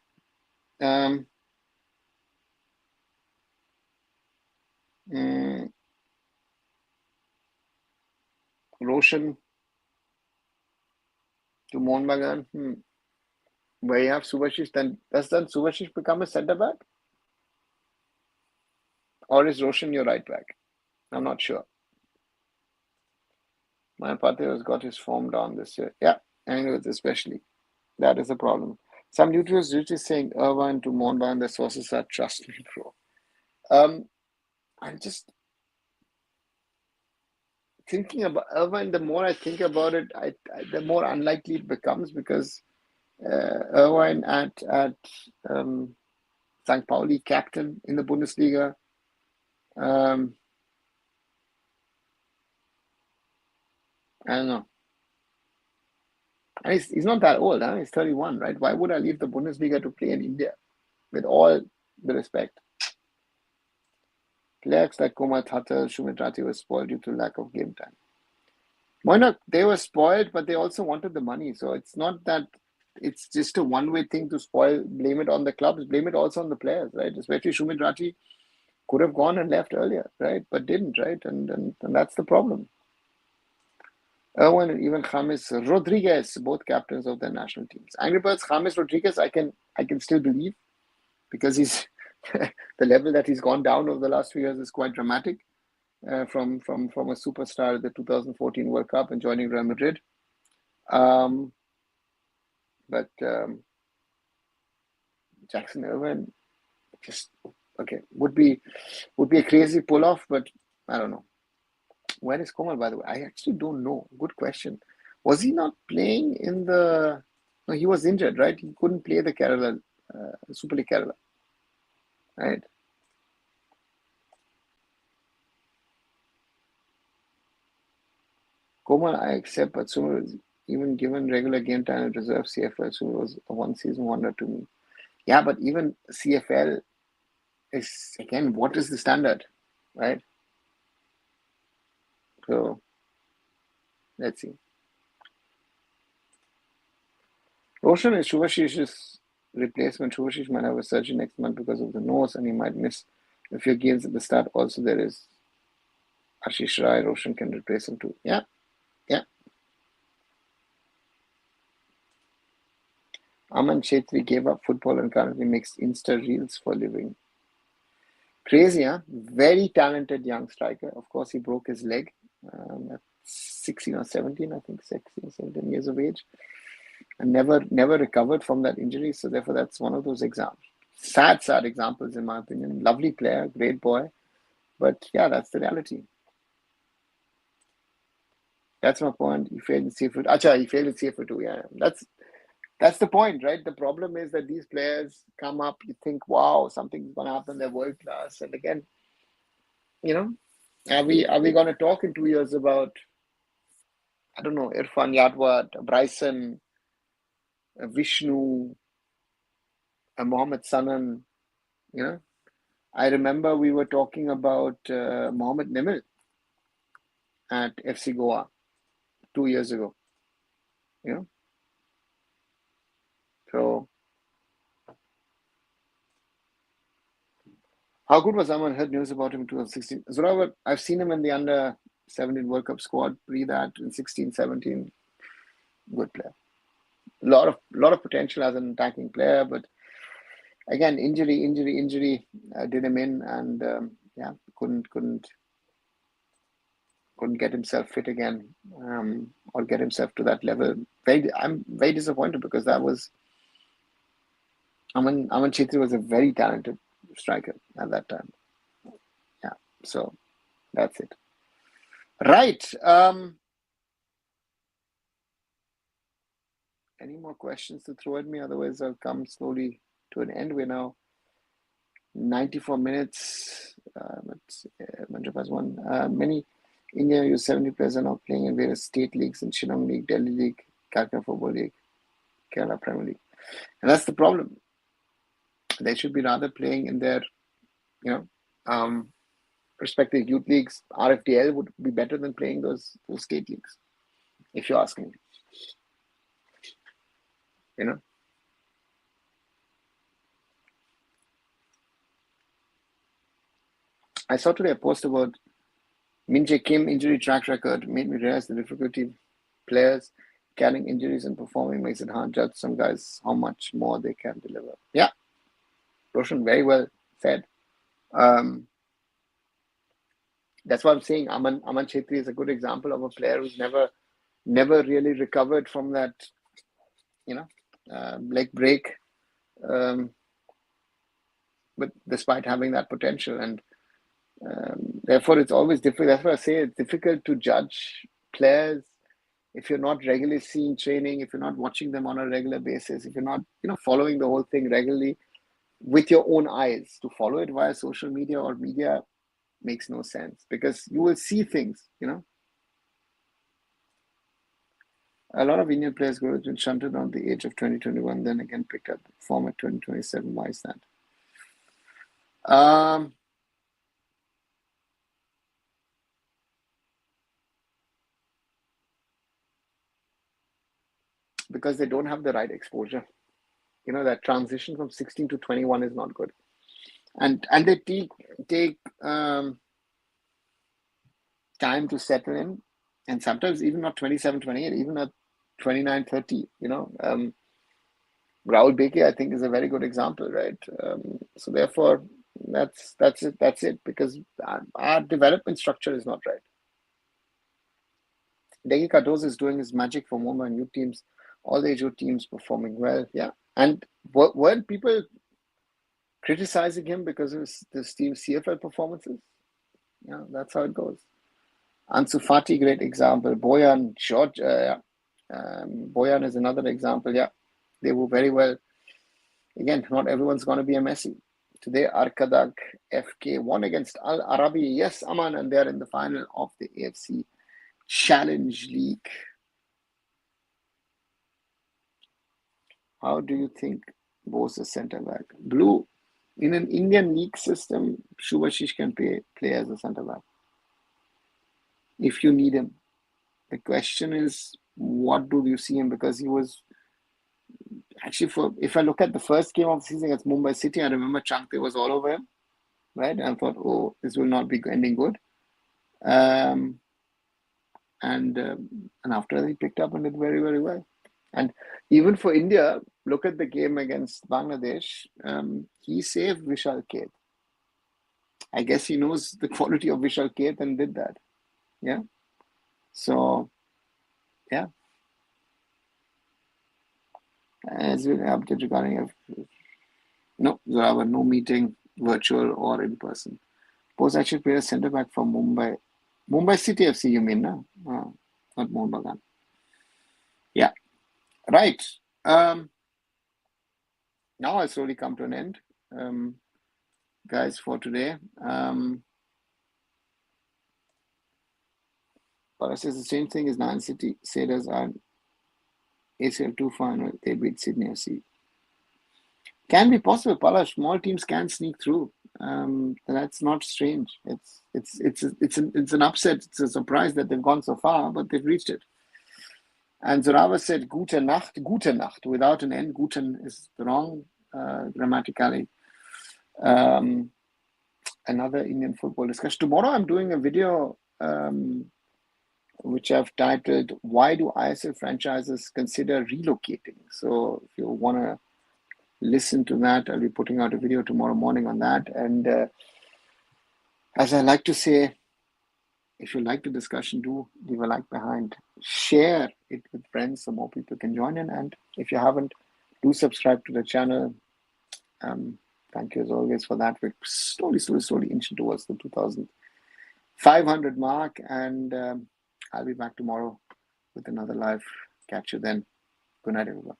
Roshan to Mohun Bagan. Where you have Subhashish, then does Subhashish become a centre back? Or is Roshan your right back? I'm not sure. Mahapati has got his form down this year. Yeah, Angles especially. That is a problem. Some YouTubers are saying Irvine to Mohun Bagan, the sources are trust me, bro. I'm just thinking about Irvine. The more I think about it, the more unlikely it becomes because Irvine at St. Pauli, captain in the Bundesliga. I don't know. And he's not that old, huh? He's 31, right? Why would I leave the Bundesliga to play in India? With all the respect. Players like Kumar Thakur, Shumit Rathi were spoiled due to lack of game time. Why not? They were spoiled, but they also wanted the money. So it's not that it's just a one-way thing to spoil, blame it on the clubs, blame it also on the players, right? Especially Shumit Rathi could have gone and left earlier, right? But didn't, right? And that's the problem. Irwin and even James Rodriguez, both captains of their national teams. Angry Birds, James Rodriguez, I can still believe because he's the level that he's gone down over the last few years is quite dramatic. From a superstar at the 2014 World Cup and joining Real Madrid. But Jackson Irwin just would be a crazy pull off, but I don't know. Where is Komal, by the way? I actually don't know. Good question. Was he not playing in the? No, he was injured, right? He couldn't play the Kerala Super League Kerala, right? Komal, I accept, but Sumer was even given regular game time at reserve CFL, Sumer was a one-season wonder to me. Yeah, but even CFL is, again, what is the standard, right? So, let's see. Roshan is Shuvashish's replacement. Shuvashish might have a surgery next month because of the nose, and he might miss a few games at the start. Also, there is Ashish Rai. Roshan can replace him too. Yeah. Aman Chetri gave up football and currently makes Insta reels for a living. Crazy, huh? Very talented young striker. Of course, he broke his leg at 16 or 17, I think, 16 or 17 years of age, and never recovered from that injury. So therefore, that's one of those examples. Sad examples, in my opinion. Lovely player, great boy. But yeah, that's the reality. That's my point. He failed in CFA. Acha, he failed in CFA too. Yeah, that's the point, right? The problem is that these players come up, you think, wow, something's gonna happen, they're world class. And again, are we going to talk in 2 years about, I don't know, Irfan Yadwat, Bryson, Vishnu, Mohammed Sanan? I remember we were talking about Mohammed Nimil at FC Goa 2 years ago. So how good was Aman? Heard news about him in 2016. Zorawar, I've seen him in the under 17 World Cup squad, pre that in 16, 17. Good player. A lot of potential as an attacking player, but again, injury did him in, and couldn't get himself fit again, or get himself to that level. I'm very disappointed because that was Aman Chetri was a very talented striker at that time. Yeah, so that's it. Right. Any more questions to throw at me? Otherwise, I'll come slowly to an end. We're now 94 minutes. Many Indian U17 players are now playing in various state leagues in Shillong League, Delhi League, Calcutta Football League, Kerala Premier League. And that's the problem. They should be rather playing in their, respective youth leagues. RFDL would be better than playing those state leagues, if you're asking me. I saw today a post about Min Jae Kim injury track record. Made me realize the difficulty players carrying injuries and performing makes it hard to judge some guys how much more they can deliver. Yeah, Roshan, very well said. That's what I'm saying. Aman Chetri is a good example of a player who's never really recovered from that, leg break. But despite having that potential, and therefore it's always difficult. That's why I say it's difficult to judge players if you're not regularly seeing training, if you're not watching them on a regular basis, if you're not, following the whole thing regularly with your own eyes. To follow it via social media or media makes no sense, because you will see things, A lot of Indian players go to shunted on the age of 2021, then again picked up form at 2027. Why is that? because they don't have the right exposure. That transition from 16 to 21 is not good. And they take time to settle in, and sometimes even not 27, 28, even at 29, 30, Raul Beke, I think, is a very good example, right? So therefore, that's it, because our development structure is not right. Degi Cardozo is doing his magic for Mumbai and youth teams, all the age group teams performing well, yeah. And weren't people criticizing him because of this team's CFL performances? Yeah, that's how it goes. Ansu Fati, great example. Boyan, George, Boyan is another example. Yeah, they were very well. Again, not everyone's going to be a Messi. Today, Arkadak FK won against Al Arabi. Yes, Aman, and they're in the final of the AFC Challenge League. How do you think Bose is centre back? Blue, in an Indian league system, Shubhashish can play as a centre back if you need him. The question is, what do you see him? Because he was actually, if I look at the first game of the season against Mumbai City, I remember Chankte was all over him, right? And I thought, oh, this will not be ending good. And after that, he picked up and did very, very well. And even for India, look at the game against Bangladesh. He saved Vishal Keth. I guess he knows the quality of Vishal Keth and did that. Yeah. So, yeah. As we update regarding no meeting, virtual or in person. Post actually played a centre back from Mumbai City FC, you mean, no? Not Mohun Bagan. Yeah. Right. Now I'll slowly come to an end, guys, for today. But I says the same thing as Man City. Sailors are ACL 2 final. They beat Sydney FC. Can be possible, Pala. Small teams can sneak through. That's not strange. It's an upset. It's a surprise that they've gone so far, but they've reached it. And Zorawa said, Gute Nacht, without an N. Guten is wrong grammatically. Another Indian football discussion. Tomorrow I'm doing a video which I've titled, Why Do ISL Franchises Consider Relocating? So if you want to listen to that, I'll be putting out a video tomorrow morning on that. And as I like to say, if you like the discussion, do leave a like behind. Share it with friends so more people can join in. And if you haven't, do subscribe to the channel. Thank you as always for that. We're slowly inching towards the 2,500 mark. And I'll be back tomorrow with another live. Catch you then. Good night, everyone.